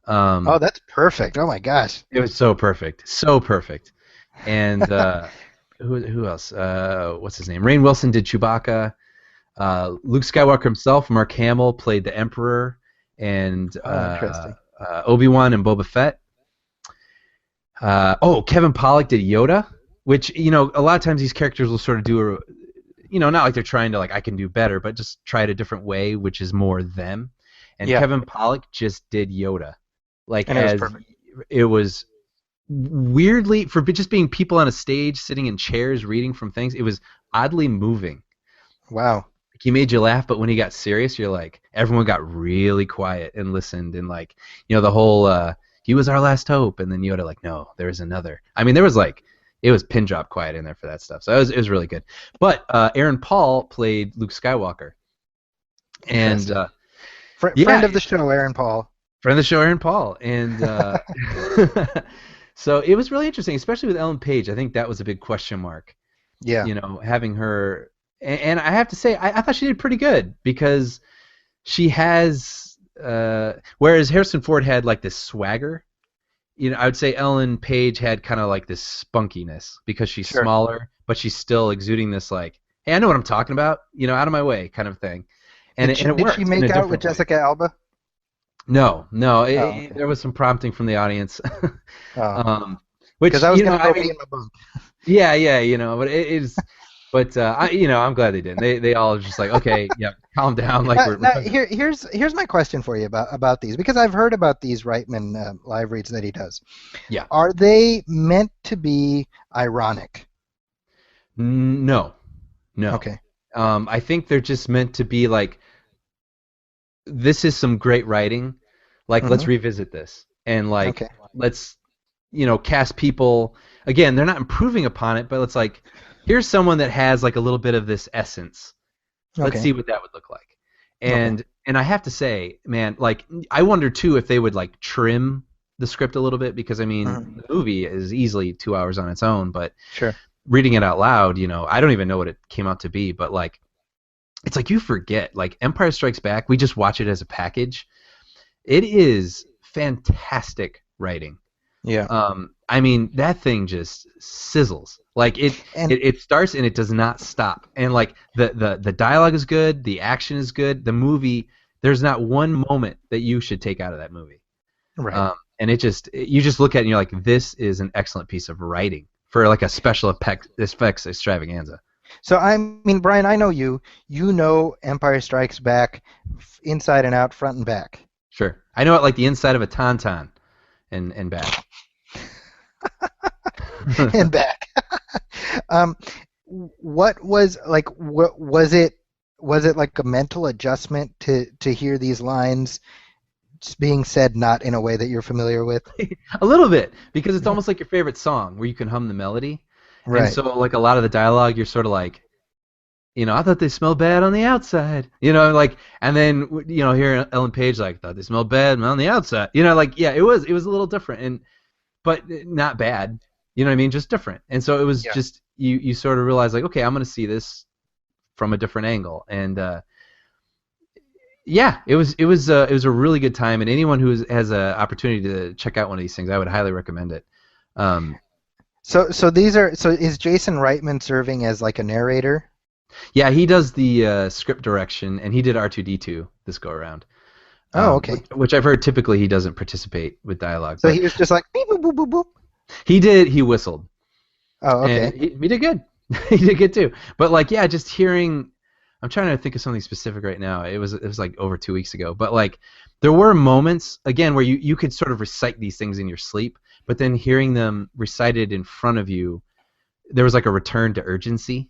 Oh, that's perfect. Oh my gosh. It was so perfect, so perfect. And who else? What's his name? Rainn Wilson did Chewbacca. Luke Skywalker himself, Mark Hamill, played the Emperor, and interesting. Obi-Wan and Boba Fett. Kevin Pollak did Yoda, which, a lot of times these characters will sort of do not like they're trying to, like, I can do better, but just try it a different way, which is more them. And Kevin Pollak just did Yoda. Like, and it was perfect. It was weirdly, for just being people on a stage, sitting in chairs, reading from things, it was oddly moving. Wow. He made you laugh, but when he got serious, you're like, everyone got really quiet and listened, and like, the whole, he was our last hope, and then Yoda like, no, there's another. I mean, there was like, it was pin drop quiet in there for that stuff, so it was really good. But Aaron Paul played Luke Skywalker, and friend of the show, Aaron Paul. Friend of the show, Aaron Paul, and so it was really interesting, especially with Ellen Page. I think that was a big question mark. Yeah. Having her. And I have to say, I thought she did pretty good, because she has, whereas Harrison Ford had like this swagger, I would say Ellen Page had kind of like this spunkiness, because she's smaller, but she's still exuding this like, hey, I know what I'm talking about, out of my way kind of thing. And it worked. Did she make out with Jessica Alba? No. There was some prompting from the audience. Because I was going to go be in my bunk. Yeah, but it is. But I'm glad they didn't. They all just like, okay, yeah, calm down. Like here's my question for you about these, because I've heard about these Reitman live reads that he does. Yeah. Are they meant to be ironic? No. Okay. I think they're just meant to be like, this is some great writing. Like, let's revisit this, and like, let's cast people again. They're not improving upon it, but it's like, here's someone that has like a little bit of this essence. Let's see what that would look like. And I have to say, man, like, I wonder too if they would like trim the script a little bit, because I mean, the movie is easily 2 hours on its own, but reading it out loud, I don't even know what it came out to be, but like, it's like you forget, like Empire Strikes Back, we just watch it as a package. It is fantastic writing. Yeah. I mean, that thing just sizzles. Like it starts and it does not stop. And like the dialogue is good, the action is good. The movie, there's not one moment that you should take out of that movie. Right. And you just look at it and you're like, this is an excellent piece of writing for like a special effects extravaganza. So I mean, Brian, I know you. You know Empire Strikes Back inside and out, front and back. Sure. I know it like the inside of a tauntaun and back. And back. What was like? What was it? Was it like a mental adjustment to hear these lines being said not in a way that you're familiar with? A little bit, because it's almost like your favorite song where you can hum the melody. Right. And so like a lot of the dialogue, you're sort of like, I thought they smelled bad on the outside. Like, and then hearing Ellen Page like, thought they smelled bad on the outside. Like, yeah, it was a little different, but not bad. You know what I mean? Just different. And so it was just you sort of realize like, okay, I'm going to see this from a different angle. And it was a really good time. And anyone who has an opportunity to check out one of these things, I would highly recommend it. So is Jason Reitman serving as like a narrator? Yeah, he does the script direction, and he did R2-D2 this go around. Oh, okay. Which I've heard typically he doesn't participate with dialogue. So he was just like beep, boop, boop, boop, boop. He whistled. Oh, okay. And he did good. He did good too. But like, yeah, just hearing, I'm trying to think of something specific right now. It was like over 2 weeks ago. But like, there were moments again where you could sort of recite these things in your sleep, but then hearing them recited in front of you, there was like a return to urgency.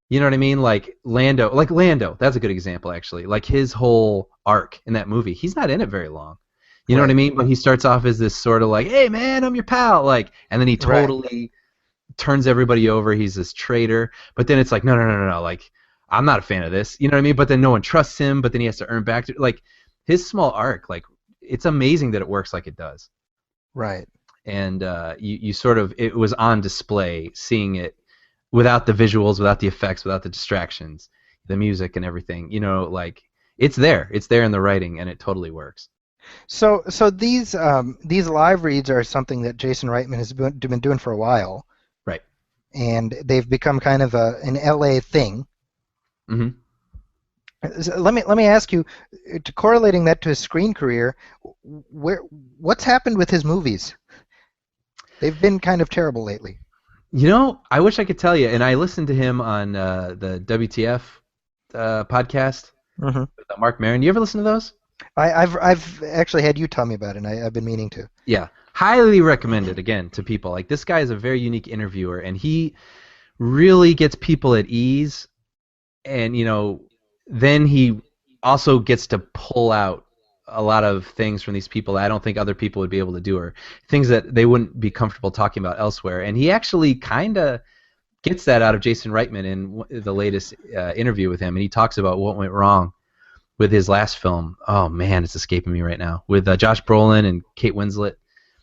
You know what I mean? Like Lando, that's a good example actually. Like his whole arc in that movie. He's not in it very long. You know Right. what I mean? But he starts off as this sort of like, hey man, I'm your pal, like, and then he Right. totally turns everybody over. He's this traitor. But then it's like, no, like, I'm not a fan of this. You know what I mean? But then no one trusts him. But then he has to earn back to, like, his small arc. Like, it's amazing that it works like it does. Right. And you sort of, it was on display seeing it without the visuals, without the effects, without the distractions, the music and everything. You know, like, it's there in the writing, and it totally works. So these live reads are something that Jason Reitman has been doing for a while, Right. and they've become kind of an LA thing. Mm-hmm. So let me ask you, correlating that to his screen career, what's happened with his movies? They've been kind of terrible lately. You know, I wish I could tell you, and I listened to him on the WTF podcast Mm-hmm. with Mark Maron. You ever listen to those? I've actually had you tell me about it, and I've been meaning to. Yeah, highly recommended again to people. Like, this guy is a very unique interviewer, and he really gets people at ease, and you know, then he also gets to pull out a lot of things from these people that I don't think other people would be able to do, or things that they wouldn't be comfortable talking about elsewhere. And he actually kind of gets that out of Jason Reitman in the latest interview with him, and he talks about what went wrong with his last film. Oh man, it's escaping me right now. With Josh Brolin and Kate Winslet.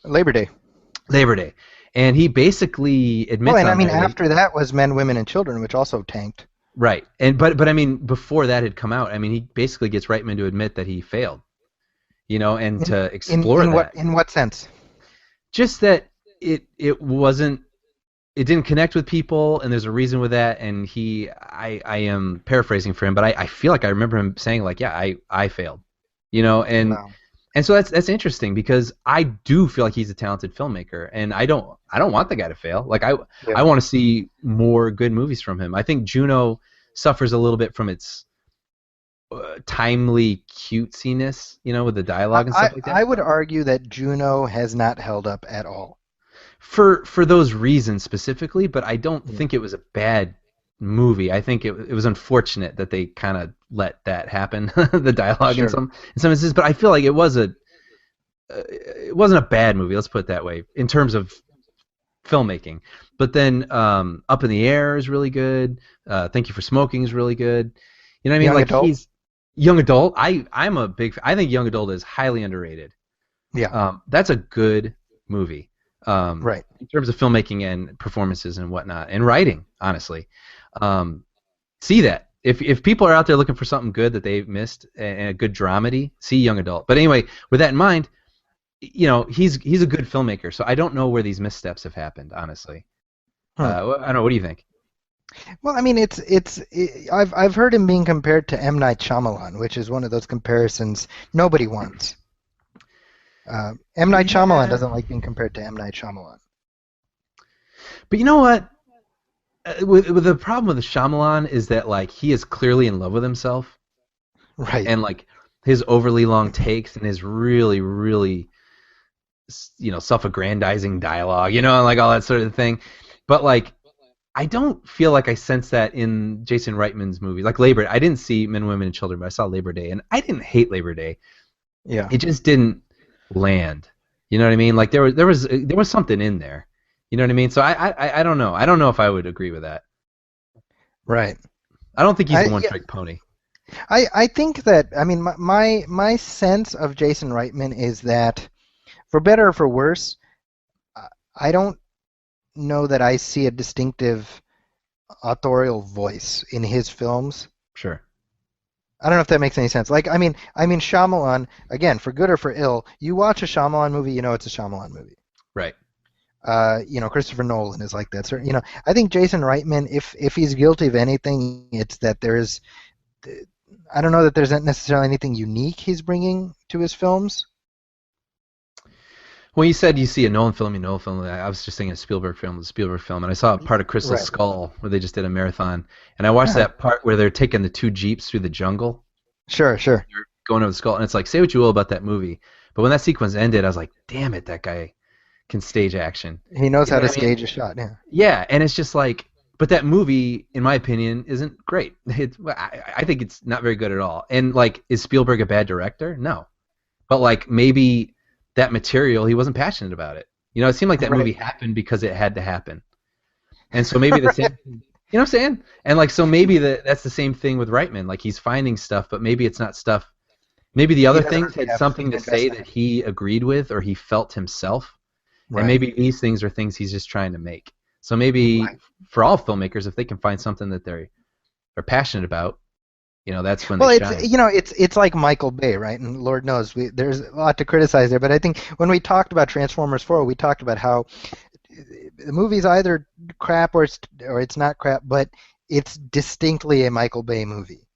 Labor Day. And he basically admits. Well, and I on mean, there, after that was Men, Women, and Children, which also tanked. right. And but I mean, before that had come out, I mean, he basically gets Reitman to admit that he failed. You know, and to explore that. In what sense? Just that it didn't connect with people, and there's a reason with that. And I am paraphrasing for him, but I feel like I remember him saying, like, yeah, I failed, you know, and Wow. and so that's interesting, because I do feel like he's a talented filmmaker, and I don't want the guy to fail. Like, I want to see more good movies from him. I think Juno suffers a little bit from its timely cutesiness, you know, with the dialogue and stuff like that. I would argue that Juno has not held up at all. For those reasons specifically, but I don't think it was a bad movie. I think it was unfortunate that they kind of let that happen, the dialogue Sure. in some instances. But I feel like it wasn't a bad movie. Let's put it that way in terms of filmmaking. But then Up in the Air is really good. Thank You for Smoking is really good. You know what I mean? Young Like, Adult? he's Young Adult. I'm a big. I think Young Adult is highly underrated. Yeah. That's a good movie. Right. In terms of filmmaking and performances and whatnot, and writing, honestly. See that. If people are out there looking for something good that they've missed, and a good dramedy, see Young Adult. But anyway, with that in mind, you know, he's a good filmmaker, so I don't know where these missteps have happened, honestly. I don't know. What do you think? Well, I mean, I've heard him being compared to M. Night Shyamalan, which is one of those comparisons nobody wants. M. Night Shyamalan doesn't like being compared to M. Night Shyamalan. But you know what? With the problem with the Shyamalan is that, like, he is clearly in love with himself, Right. and like his overly long takes and his really, really, you know, self-aggrandizing dialogue, you know, and like all that sort of thing. But like, I don't feel like I sense that in Jason Reitman's movies. Like Labor Day, I didn't see Men, Women, and Children, but I saw Labor Day, and I didn't hate Labor Day. Yeah. It just didn't land. You know what I mean? Like, there was something in there. You know what I mean? So I don't know. I don't know if I would agree with that. Right. I don't think he's a one-trick pony. I think that, I mean, my sense of Jason Reitman is that, for better or for worse, I don't know that I see a distinctive authorial voice in his films. Sure. I don't know if that makes any sense. Like, I mean, Shyamalan, again, for good or for ill, you watch a Shyamalan movie, you know it's a Shyamalan movie. Right. You know, Christopher Nolan is like that. You know, I think Jason Reitman, if he's guilty of anything, it's that I don't know that there's not necessarily anything unique he's bringing to his films. Well, you said you see a Nolan film, I was just thinking a Spielberg film, and I saw a part of Crystal Right. Skull where they just did a marathon, and I watched that part where they're taking the two Jeeps through the jungle. Sure. They're going over the skull, and it's like, say what you will about that movie, but when that sequence ended, I was like, damn it, that guy can stage action. He knows You how know to what I mean? stage a shot. Yeah. Yeah, and it's just like, But that movie, in my opinion, isn't great. I think it's not very good at all. And like, is Spielberg a bad director? No. But like, maybe that material, he wasn't passionate about it. You know, it seemed like that movie happened because it had to happen. And so maybe the same, you know what I'm saying? And like, so maybe that's the same thing with Reitman. Like, he's finding stuff, but maybe it's not stuff. Maybe the other things had something to say that he agreed with or he felt himself. Right. And maybe these things are things he's just trying to make. So maybe for all filmmakers, if they can find something that they're passionate about, you know, that's when they shine. It's like Michael Bay, right? And Lord knows there's a lot to criticize there. But I think when we talked about Transformers 4, we talked about how the movie's either crap or it's not crap, but it's distinctly a Michael Bay movie.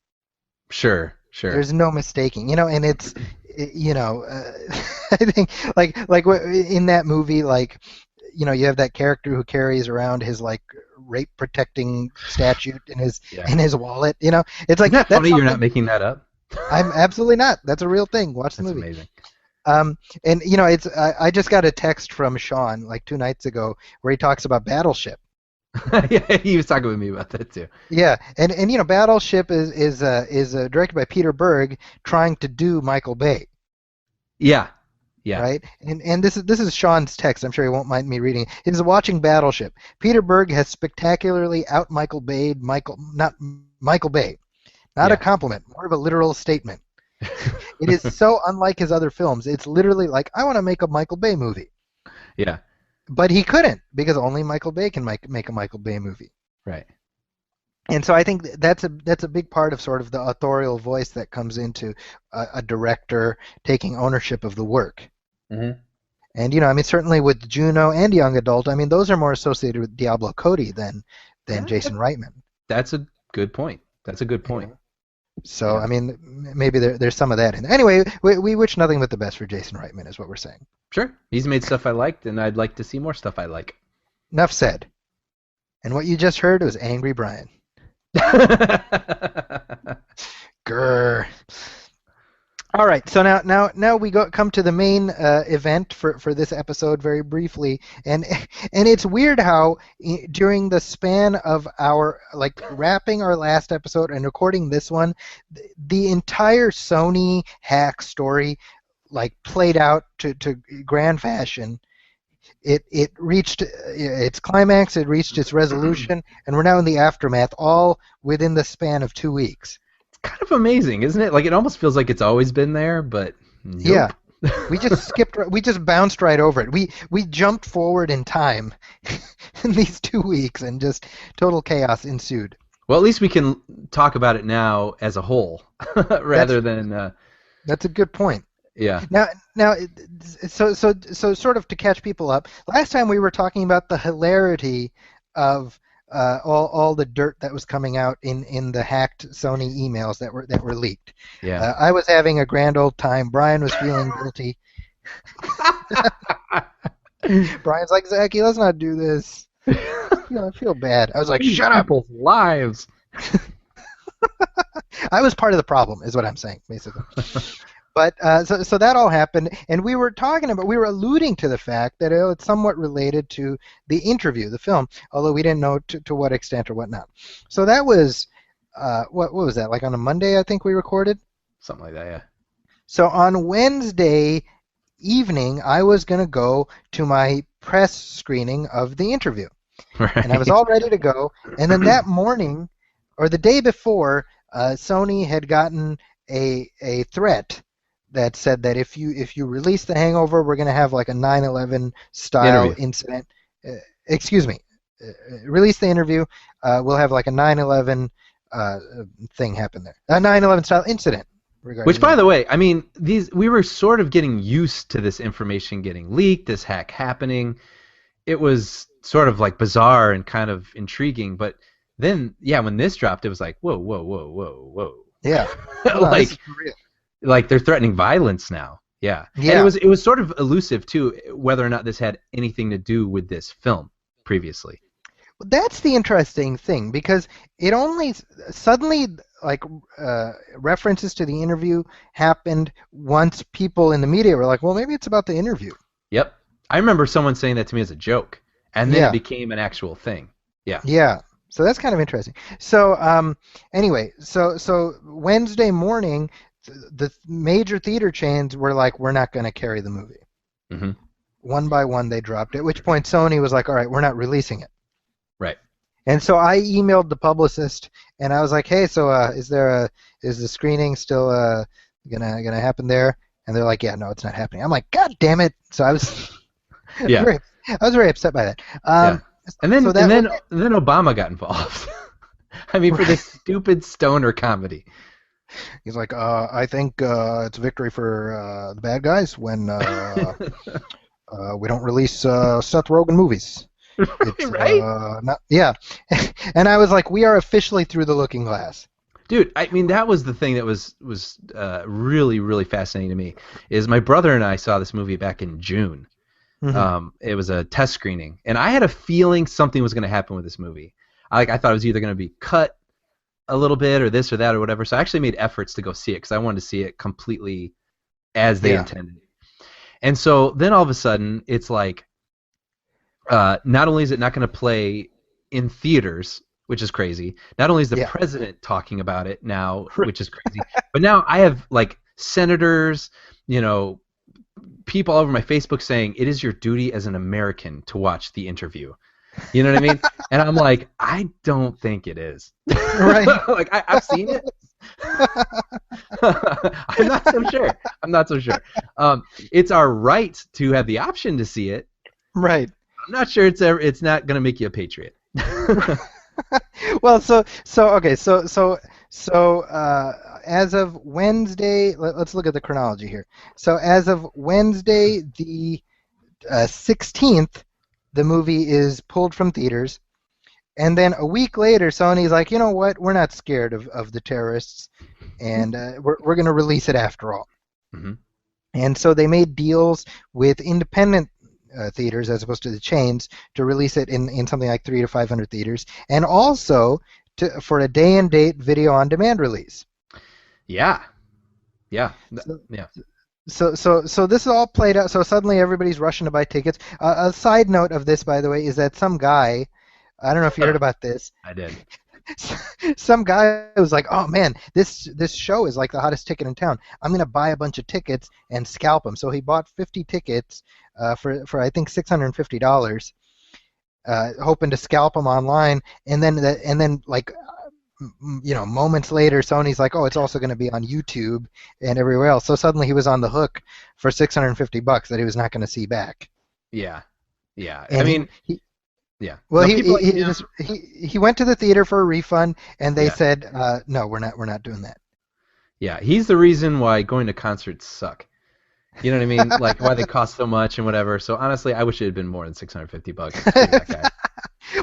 Sure. There's no mistaking, you know, and it's, you know, I think like in that movie, like, you know, you have that character who carries around his like rape protecting statute in his wallet. You know, it's like that's funny. You're not making that up. I'm absolutely not. That's a real thing. Watch the movie. Amazing. And you know, it's I just got a text from Sean like 2 nights ago where he talks about Battleship. Yeah, he was talking with me about that too. Yeah, and you know, Battleship is directed by Peter Berg, trying to do Michael Bay. Yeah. Right, and this is Sean's text. I'm sure he won't mind me reading. It is watching Battleship. Peter Berg has spectacularly out Michael Bay. Not Michael Bay. Not a compliment, more of a literal statement. It is so unlike his other films. It's literally like, I want to make a Michael Bay movie. Yeah. But he couldn't, because only Michael Bay can make a Michael Bay movie. Right. And so I think that's a big part of sort of the authorial voice that comes into a director taking ownership of the work. Mm-hmm. And you know, I mean, certainly with Juno and Young Adult, I mean, those are more associated with Diablo Cody than Jason Reitman. That's a good point. So I mean, maybe there's some of that in there. Anyway, we wish nothing but the best for Jason Reitman, is what we're saying. Sure, he's made stuff I liked, and I'd like to see more stuff I like. Enough said. And what you just heard was Angry Brian. Grr. All right, so now we come to the main event for this episode very briefly, and it's weird how during the span of our like wrapping our last episode and recording this one, the entire Sony hack story like played out to grand fashion. It reached its climax, it reached its resolution, and we're now in the aftermath, all within the span of 2 weeks. Kind of amazing, isn't it? Like, it almost feels like it's always been there, but nope. Yeah, we just bounced right over it. We jumped forward in time in these 2 weeks, and just total chaos ensued. Well, at least we can talk about it now as a whole, rather than. That's a good point. Yeah. Now, so sort of to catch people up. Last time we were talking about the hilarity of all the dirt that was coming out in the hacked Sony emails that were leaked. Yeah. I was having a grand old time. Brian was feeling guilty. Brian's like, Zachy, let's not do this. I feel bad. I was like, shut up. People's lives. I was part of the problem, is what I'm saying, basically. But so that all happened, and we were alluding to the fact that it's somewhat related to the interview, the film, although we didn't know to what extent or whatnot. So that was, what was that, like on a Monday, I think we recorded? Something like that, yeah. So on Wednesday evening, I was going to go to my press screening of the interview. Right. And I was all ready to go, and then that morning, or the day before, Sony had gotten a threat that said that if you release The Hangover, we're going to have like a 9/11 style incident. Release the interview, we'll have like a 9/11 thing happen there. A 9/11 style incident. Which, by the way, I mean, we were sort of getting used to this information getting leaked, this hack happening. It was sort of like bizarre and kind of intriguing, but then, yeah, when this dropped, it was like, whoa. Yeah. Like they're threatening violence now. Yeah. And it was sort of elusive too, whether or not this had anything to do with this film previously. That's the interesting thing, because it only suddenly like references to the interview happened once people in the media were like, well, maybe it's about the interview. Yep. I remember someone saying that to me as a joke, and then it became an actual thing. Yeah. Yeah. So that's kind of interesting. So anyway, so Wednesday morning, the major theater chains were like, we're not going to carry the movie. Mm-hmm. One by one, they dropped it. At which point, Sony was like, all right, we're not releasing it. Right. And so I emailed the publicist, and I was like, hey, so is the screening still gonna happen there? And they're like, yeah, no, it's not happening. I'm like, God damn it! So I was Yeah. I was very upset by that. Yeah. And then so then Obama got involved. I mean, for this stupid stoner comedy. He's like, I think it's a victory for the bad guys when we don't release Seth Rogen movies. It's, Right? Yeah. And I was like, we are officially through the looking glass. Dude, I mean, that was the thing that was really, really fascinating to me, is my brother and I saw this movie back in June. Mm-hmm. It was a test screening, and I had a feeling something was going to happen with this movie. I thought it was either going to be cut a little bit or this or that or whatever, so I actually made efforts to go see it because I wanted to see it completely as they intended. And so then all of a sudden, it's like, not only is it not going to play in theaters, which is crazy, not only is the president talking about it now, which is crazy, but now I have like senators, people all over my Facebook saying it is your duty as an American to watch the interview. You know what I mean? And I'm like, I don't think it is. Right. Like I've seen it. I'm not so sure. It's our right to have the option to see it. Right. I'm not sure it's not going to make you a patriot. Well, so as of Wednesday, let's look at the chronology here. So as of Wednesday, the 16th, the movie is pulled from theaters, and then a week later, Sony's like, you know what? We're not scared of the terrorists, and we're going to release it after all. Mm-hmm. And so they made deals with independent theaters as opposed to the chains to release it in something like 300 to 500 theaters, and also for a day and date video on demand release. Yeah. So this is all played out. So suddenly everybody's rushing to buy tickets. A side note of this, by the way, is that some guy, I don't know if you heard about this. I did. Some guy was like, "Oh man, this show is like the hottest ticket in town. I'm gonna buy a bunch of tickets and scalp them." So he bought 50 tickets for I think $650, hoping to scalp them online. And then like moments later, Sony's like, "Oh, it's also going to be on YouTube and everywhere else." So suddenly he was on the hook for $650 that he was not going to see back. Yeah. And I mean, yeah. Well, he went to the theater for a refund, and they said, "No, we're not doing that." Yeah, he's the reason why going to concerts suck. You know what I mean? Like why they cost so much and whatever. So honestly, I wish it had been more than $650 to see that guy.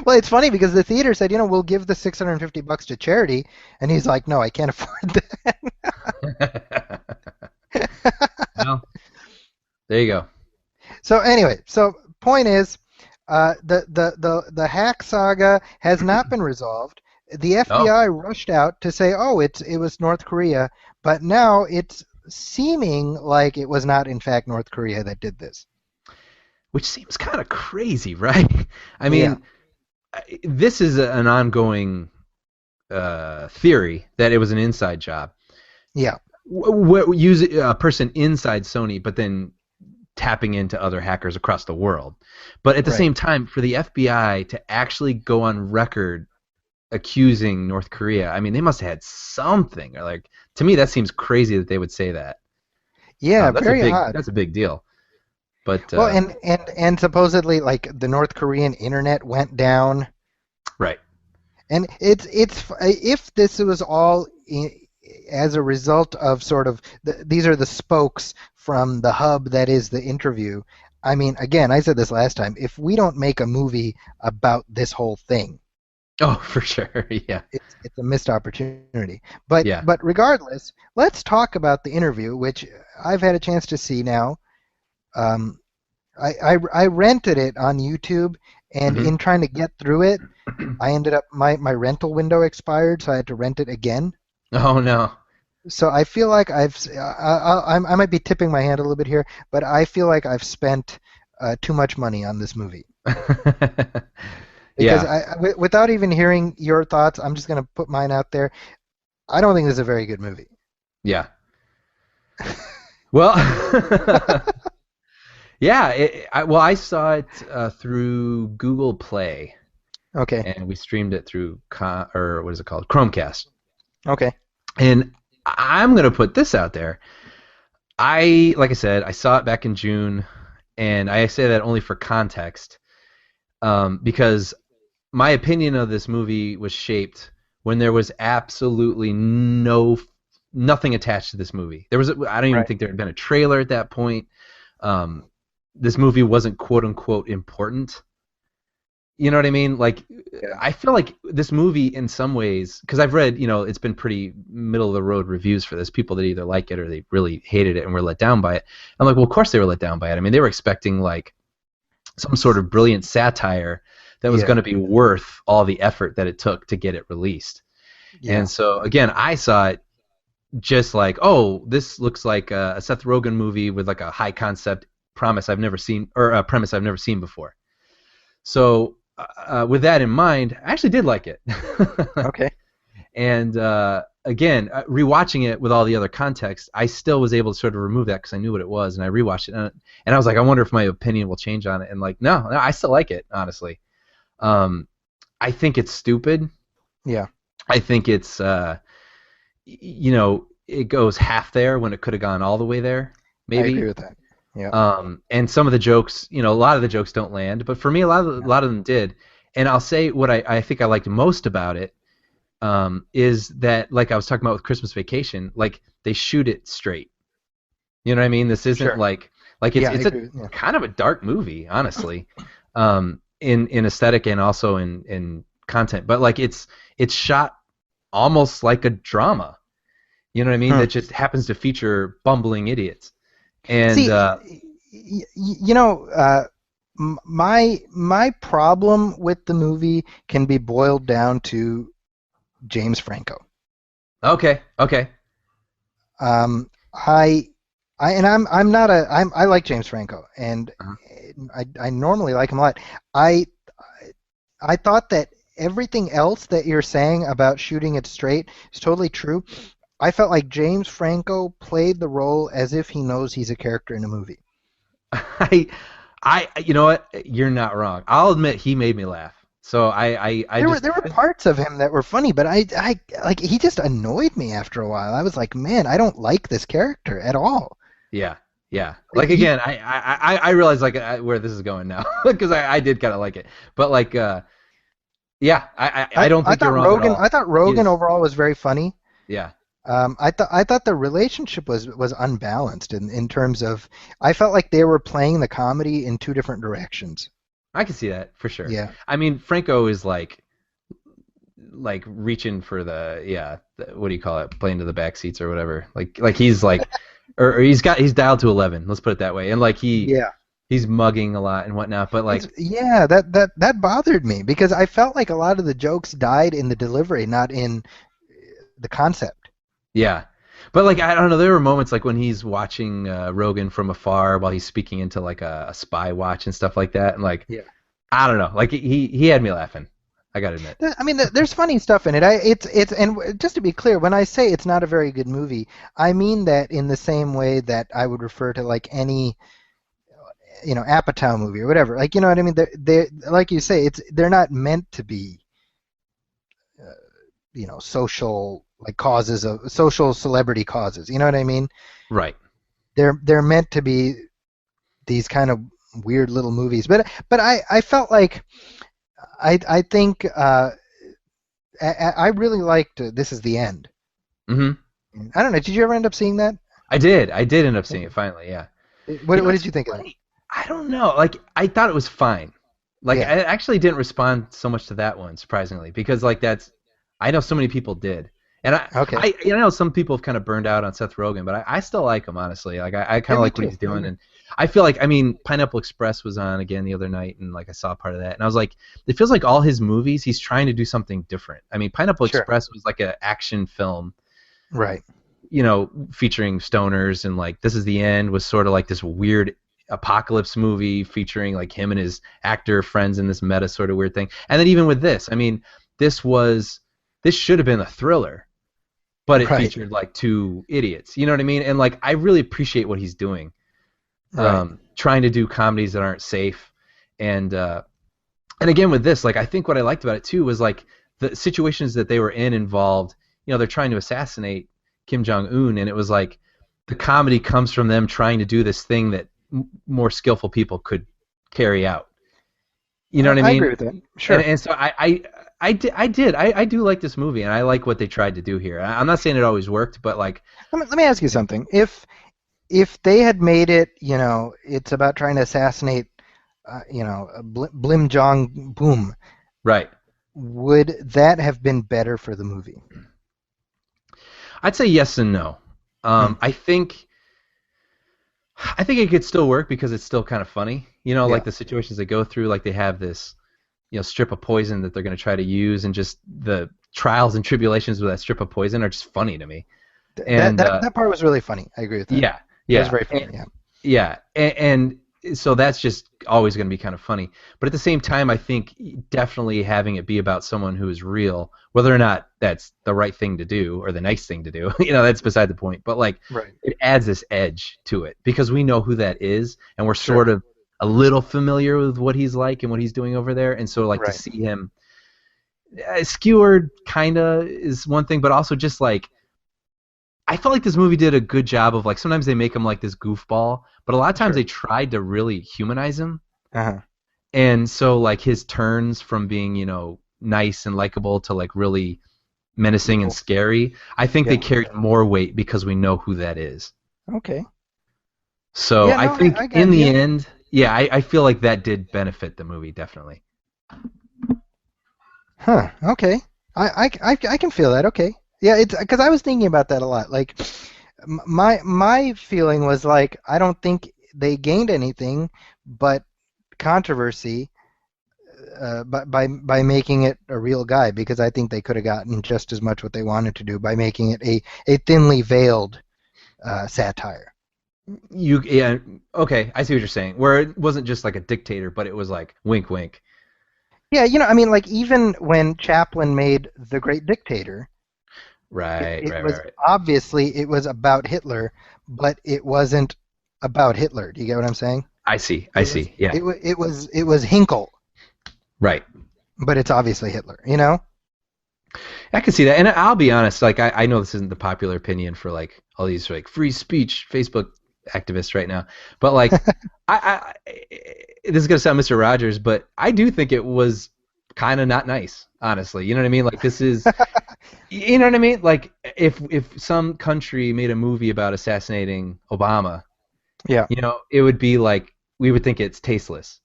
Well, it's funny because the theater said, we'll give the $650 to charity, and he's like, "No, I can't afford that." Well, there you go. So anyway, point is, the hack saga has not been resolved. The FBI rushed out to say, "Oh, it was North Korea," but now it's seeming like it was not in fact North Korea that did this. Which seems kind of crazy, right? I mean, this is an ongoing theory that it was an inside job. Yeah. Use a person inside Sony, but then tapping into other hackers across the world. But at the same time, for the FBI to actually go on record accusing North Korea, I mean, they must have had something. Or like, to me, that seems crazy that they would say that. Yeah, very odd. That's a big deal. But well, and supposedly, like, the North Korean internet went down. Right. And it's if this was all as a result of sort of these are the spokes from the hub that is the interview. I mean, again, I said this last time. If we don't make a movie about this whole thing, oh, for sure, yeah, it's a missed opportunity. But regardless, let's talk about the interview, which I've had a chance to see now. I rented it on YouTube, and in trying to get through it, I ended up my rental window expired, so I had to rent it again. Oh no. So I feel like I might be tipping my hand a little bit here, but I feel like I've spent too much money on this movie. Because Yeah. without even hearing your thoughts, I'm just going to put mine out there. I don't think this is a very good movie. Yeah. Well, yeah. Well, I saw it through Google Play, Okay. and we streamed it through or what is it called? Chromecast. Okay. And I'm gonna put this out there. Like I said, I saw it back in June, and I say that only for context, because my opinion of this movie was shaped when there was absolutely nothing attached to this movie. I don't even Right. think there had been a trailer at that point. This movie wasn't quote unquote important. You know what I mean? Like, Yeah. I feel like this movie, in some ways, because I've read, it's been pretty middle of the road reviews for this. People that either like it or they really hated it and were let down by it. I'm like, well, of course they were let down by it. I mean, they were expecting like some sort of brilliant satire that was Yeah. going to be worth all the effort that it took to get it released. Yeah. And so, again, I saw it just like, oh, this looks like a Seth Rogen movie with like a high concept premise I've never seen before. So, with that in mind, I actually did like it. Okay. And again, rewatching it with all the other context, I still was able to sort of remove that because I knew what it was, and I rewatched it, and I was like, I wonder if my opinion will change on it. And like, no, I still like it, honestly. I think it's stupid. Yeah. I think it's, it goes half there when it could have gone all the way there, maybe. I agree with that. Yeah. And some of the jokes, a lot of the jokes don't land, but for me, a lot of them did. And I'll say what I think I liked most about it is that, like I was talking about with Christmas Vacation, like they shoot it straight. You know what I mean? This isn't Sure. like it's Yeah. kind of a dark movie, honestly, in aesthetic and also in content. But like it's shot almost like a drama. You know what I mean? That just happens to feature bumbling idiots. And See, my problem with the movie can be boiled down to James Franco. okay. I like James Franco, and Uh-huh. I normally like him a lot. I thought that everything else that you're saying about shooting it straight is totally true. I felt like James Franco played the role as if he knows he's a character in a movie. You know what? You're not wrong. I'll admit he made me laugh. So There were parts of him that were funny, but I like he just annoyed me after a while. I was like, man, I don't like this character at all. Yeah. Like again, I realize like where this is going now because I did kind of like it, but like yeah, I don't think you're wrong at all. I thought Rogan overall was very funny. Yeah. I thought the relationship was unbalanced in terms of I felt like they were playing the comedy in two different directions. I can see that for sure. Yeah. I mean, Franco is like reaching for what do you call it? Playing to the back seats or whatever. Like he's like, or he's dialed to 11. Let's put it that way. And like he's mugging a lot and whatnot. But like, that bothered me because I felt like a lot of the jokes died in the delivery, not in the concept. Yeah. But like I don't know, there were moments like when he's watching Rogan from afar while he's speaking into like a spy watch and stuff like that, and like I don't know, like he had me laughing. I gotta admit. I mean, there's funny stuff in it. It's and just to be clear, when I say it's not a very good movie, I mean that in the same way that I would refer to like any Apatow movie or whatever. Like you know what I mean? They like you say, they're not meant to be social like causes of social celebrity causes. You know what I mean? Right. They're meant to be these kind of weird little movies. But I felt like I think I really liked This Is the End. Mm-hmm. I don't know. Did you ever end up seeing that? I did end up seeing it finally. Yeah. What did you think of it? I don't know. Like I thought it was fine. Like I actually didn't respond so much to that one, surprisingly, because like I know so many people did. And I know some people have kind of burned out on Seth Rogen, but I still like him, honestly. Like I kind of like what he's doing, and I feel like Pineapple Express was on again the other night, and like I saw part of that, and I was like, it feels like all his movies he's trying to do something different. I mean, Pineapple Express was like an action film, right? Featuring stoners, and like This Is the End was sort of like this weird apocalypse movie featuring like him and his actor friends in this meta sort of weird thing. And then even with this, I mean, this should have been a thriller, but it Right. featured like two idiots. You know what I mean? And like I really appreciate what he's doing, Right. trying to do comedies that aren't safe. And again with this, like I think what I liked about it too was like the situations that they were in involved. You know, they're trying to assassinate Kim Jong-un, and it was like the comedy comes from them trying to do this thing that more skillful people could carry out. You know what I mean? I agree with that. Sure. And so I do like this movie, and I like what they tried to do here. I'm not saying it always worked, but like, Let me ask you something. If they had made it, it's about trying to assassinate, Blim Jong Boom, right? would that have been better for the movie? I'd say yes and no. I think it could still work because it's still kind of funny. You know, like the situations they go through, like they have this, strip of poison that they're going to try to use, and just the trials and tribulations with that strip of poison are just funny to me. And that part was really funny. I agree with that. Yeah, It was very funny. And so that's just always going to be kind of funny. But at the same time, I think definitely having it be about someone who is real, whether or not that's the right thing to do or the nice thing to do, that's beside the point. But like, it adds this edge to it because we know who that is, and we're sort of a little familiar with what he's like and what he's doing over there. And so like to see him skewered kind of is one thing, but also just like, I felt like this movie did a good job of like sometimes they make him like this goofball, but a lot of times they tried to really humanize him. And so like his turns from being, nice and likable to like really menacing and scary, I think they carried more weight because we know who that is. Okay. So I think in the end, I feel like that did benefit the movie definitely. Huh. Okay. I can feel that. Okay. Yeah, it's because I was thinking about that a lot. Like, my feeling was like I don't think they gained anything but controversy by making it a real guy, because I think they could have gotten just as much what they wanted to do by making it a thinly veiled satire. Okay, I see what you're saying. Where it wasn't just like a dictator, but it was like wink, wink. Yeah, I mean, like even when Chaplin made The Great Dictator. Right. Obviously, it was about Hitler, but it wasn't about Hitler. Do you get what I'm saying? I see. Yeah. It was Hinkle. Right. But it's obviously Hitler. I can see that, and I'll be honest. Like I know this isn't the popular opinion for like all these like free speech Facebook activists right now, but like I this is gonna sound Mr. Rogers, but I do think it was kind of not nice, honestly. You know what I mean? Like this is. You know what I mean? Like, if some country made a movie about assassinating Obama, it would be like, we would think it's tasteless.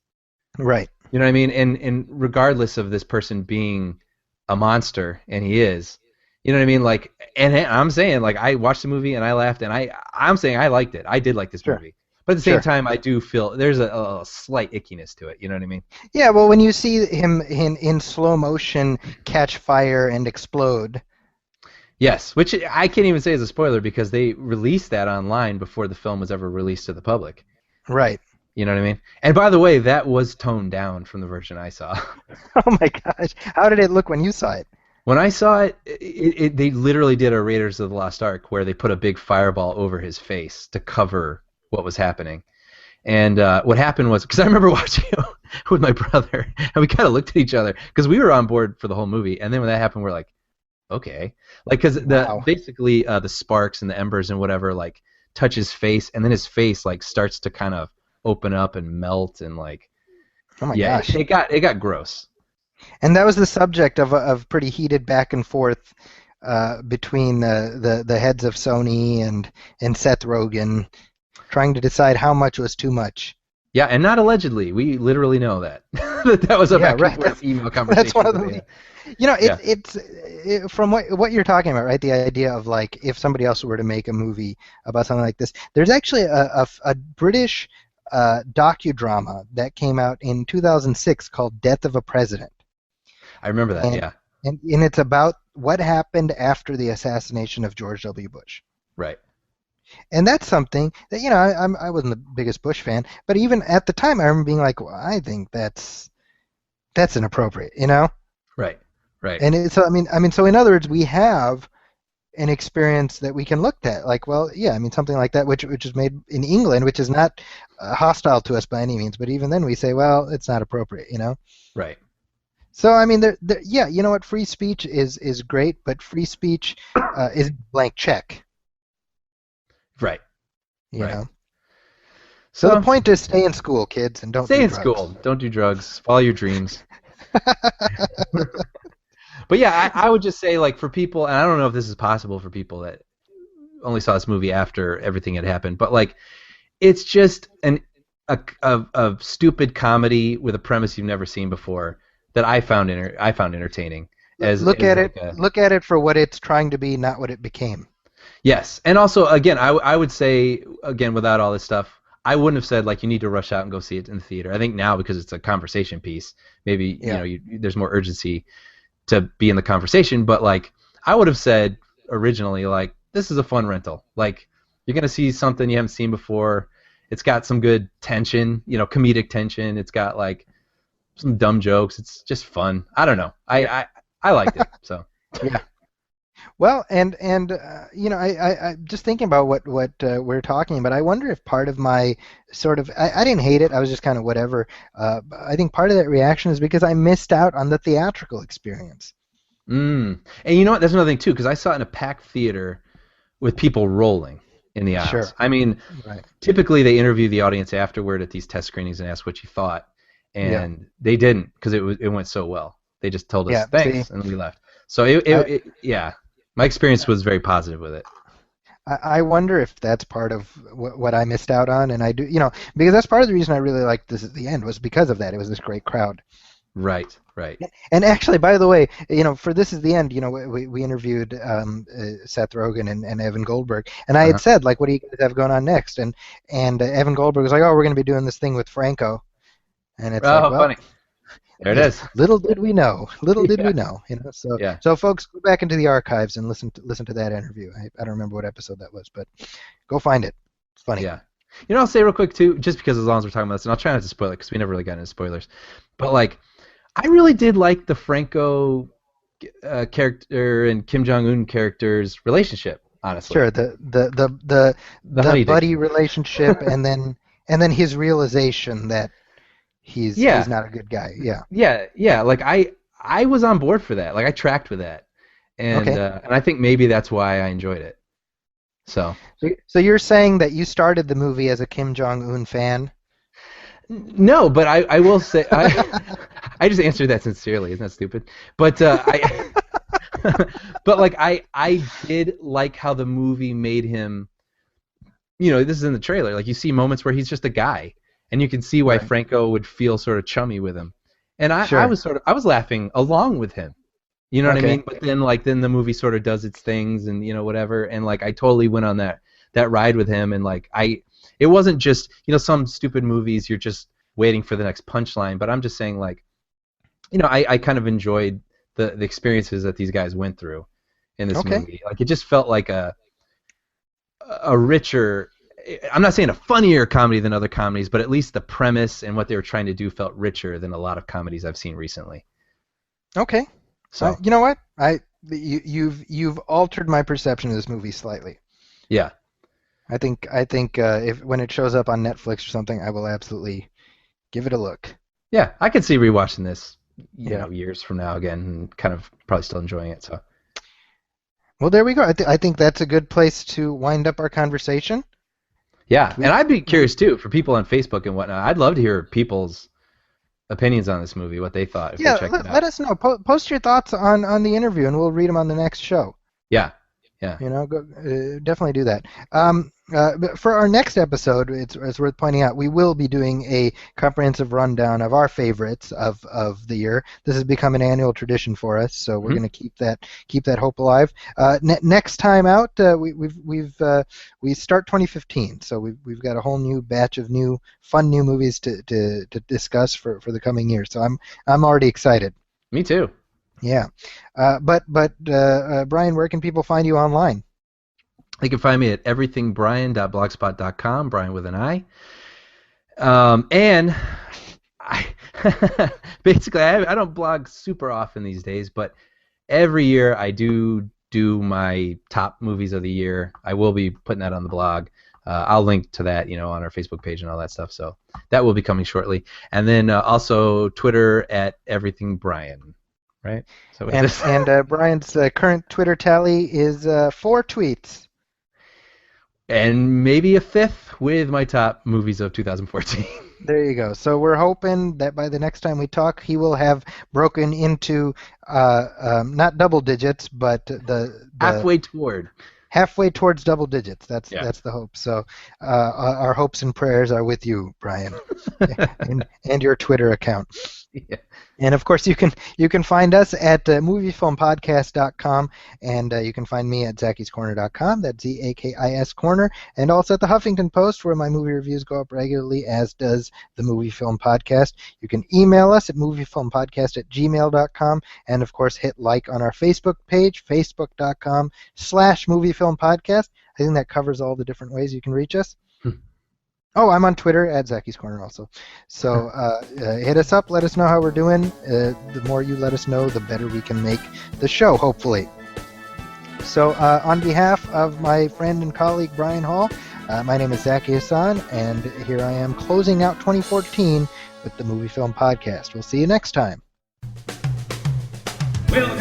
Right. You know what I mean? And regardless of this person being a monster, and he is, you know what I mean? Like, and I'm saying, like, I watched the movie and I laughed, and I'm saying I liked it. I did like this movie. But at the same time, I do feel there's a slight ickiness to it. You know what I mean? Yeah, well, when you see him in slow motion catch fire and explode. Yes, which I can't even say is a spoiler because they released that online before the film was ever released to the public. Right. You know what I mean? And by the way, that was toned down from the version I saw. Oh my gosh. How did it look when you saw it? When I saw it, they literally did a Raiders of the Lost Ark where they put a big fireball over his face to cover what was happening. And what happened was, because I remember watching it with my brother, and we kind of looked at each other because we were on board for the whole movie. And then when that happened, we're like, okay, like because basically the sparks and the embers and whatever like touch his face, and then his face like starts to kind of open up and melt, and like gosh, it got gross. And that was the subject of pretty heated back and forth between the heads of Sony and Seth Rogen, trying to decide how much was too much. Yeah, and not allegedly. We literally know that. that was a back and forth email conversation. That's one of the. It's from what you're talking about, right? The idea of like if somebody else were to make a movie about something like this. There's actually a British docudrama that came out in 2006 called Death of a President. I remember that, And it's about what happened after the assassination of George W. Bush. Right. And that's something that I wasn't the biggest Bush fan, but even at the time I remember being like, well, I think that's inappropriate, Right. Right. And so so in other words, we have an experience that we can look at, like, well, yeah, something like that, which is made in England, which is not hostile to us by any means, but even then we say, well, it's not appropriate. Right. So yeah, you know what, free speech is great, but free speech is blank check, Right. you Right. know. So So the point is, stay in school, kids, and don't stay do in drugs. school. Don't do drugs. Follow your dreams. But yeah, I would just say, like, for people, and I don't know if this is possible for people that only saw this movie after everything had happened, but like, it's just a stupid comedy with a premise you've never seen before that I found entertaining. Look at it. Look at it for what it's trying to be, not what it became. Yes, and also, again, I would say, again, without all this stuff, I wouldn't have said, like, you need to rush out and go see it in the theater. I think now, because it's a conversation piece, maybe there's more urgency to be in the conversation. But like, I would have said originally, like, this is a fun rental. Like, you're gonna see something you haven't seen before. It's got some good tension, comedic tension. It's got like some dumb jokes. It's just fun. I don't know. I liked it. So yeah. Well, and I just thinking about what we're talking about. I wonder if part of my sort of I didn't hate it. I was just kind of whatever. I think part of that reaction is because I missed out on the theatrical experience. And you know what? That's another thing too, because I saw it in a packed theater with people rolling in the aisles. Sure. I mean, typically they interview the audience afterward at these test screenings and ask what you thought, and they didn't, because it went so well. They just told us thanks, and we left. So yeah. My experience was very positive with it. I wonder if that's part of what I missed out on, and I do, because that's part of the reason I really liked This At the End, was because of that. It was this great crowd. Right. And actually, by the way, for This Is the End, we interviewed Seth Rogen and Evan Goldberg, and I had said, like, what do you guys have going on next? And Evan Goldberg was like, oh, we're going to be doing this thing with Franco, and it's like, well, funny. There it is. Little did we know. We know. So yeah. So folks, go back into the archives and listen to that interview. I don't remember what episode that was, but go find it. It's funny. Yeah. I'll say real quick too, just because as long as we're talking about this, and I'll try not to spoil it because we never really got into spoilers, but like, I really did like the Franco character and Kim Jong-un character's relationship. Honestly. Sure. The buddy relationship, and then his realization that he's not a good guy. Yeah. Like, I was on board for that. Like, I tracked with that, and and I think maybe that's why I enjoyed it. So you're saying that you started the movie as a Kim Jong-un fan? No, but I will say I just answered that sincerely. Isn't that stupid? But but like, I did like how the movie made him. This is in the trailer. Like, you see moments where he's just a guy. And you can see why Franco would feel sort of chummy with him, and I was laughing along with him, what I mean. But then the movie sort of does its things, and whatever, and like, I totally went on that ride with him, and like, it wasn't just some stupid movies you're just waiting for the next punchline, but I'm just saying, like, I kind of enjoyed the experiences that these guys went through in this movie. Like, it just felt like a richer. I'm not saying a funnier comedy than other comedies, but at least the premise and what they were trying to do felt richer than a lot of comedies I've seen recently. Okay. So you know what? You've altered my perception of this movie slightly. Yeah. I think if when it shows up on Netflix or something, I will absolutely give it a look. Yeah, I could see rewatching this, years from now again, and kind of probably still enjoying it. So. Well, there we go. I think that's a good place to wind up our conversation. Yeah, and I'd be curious too, for people on Facebook and whatnot. I'd love to hear people's opinions on this movie, what they thought. If they checked it out. Let us know. Post your thoughts on the interview, and we'll read them on the next show. Yeah. Definitely do that. But for our next episode, it's worth pointing out, we will be doing a comprehensive rundown of our favorites of the year. This has become an annual tradition for us, so we're going to keep that hope alive. Next time out, we start 2015, so we've got a whole new batch of fun new movies to discuss for the coming year. So I'm already excited. Me too. Yeah, but Brian, where can people find you online? They can find me at everythingbrian.blogspot.com, Brian with an I. And I basically I don't blog super often these days, but every year I do my top movies of the year. I will be putting that on the blog. I'll link to that, on our Facebook page and all that stuff. So that will be coming shortly. And then also Twitter at everythingbrian, right? So and Brian's current Twitter tally is 4 tweets. And maybe a 5th with my top movies of 2014. There you go. So we're hoping that by the next time we talk, he will have broken into not double digits, but the halfway towards double digits. That's the hope. So our hopes and prayers are with you, Brian, and your Twitter account. Yeah. And of course, you can find us at moviefilmpodcast.com, and you can find me at zackiscorner.com. That's ZAKIS Corner, and also at the Huffington Post, where my movie reviews go up regularly, as does the Movie Film Podcast. You can email us at moviefilmpodcast@gmail.com, and of course, hit like on our Facebook page, facebook.com/moviefilmpodcast. I think that covers all the different ways you can reach us. Oh, I'm on Twitter at Zacky's Corner also. So hit us up. Let us know how we're doing. The more you let us know, the better we can make the show, hopefully. So on behalf of my friend and colleague Brian Hall, my name is Zaki Hassan, and here I am closing out 2014 with the Movie Film Podcast. We'll see you next time. Welcome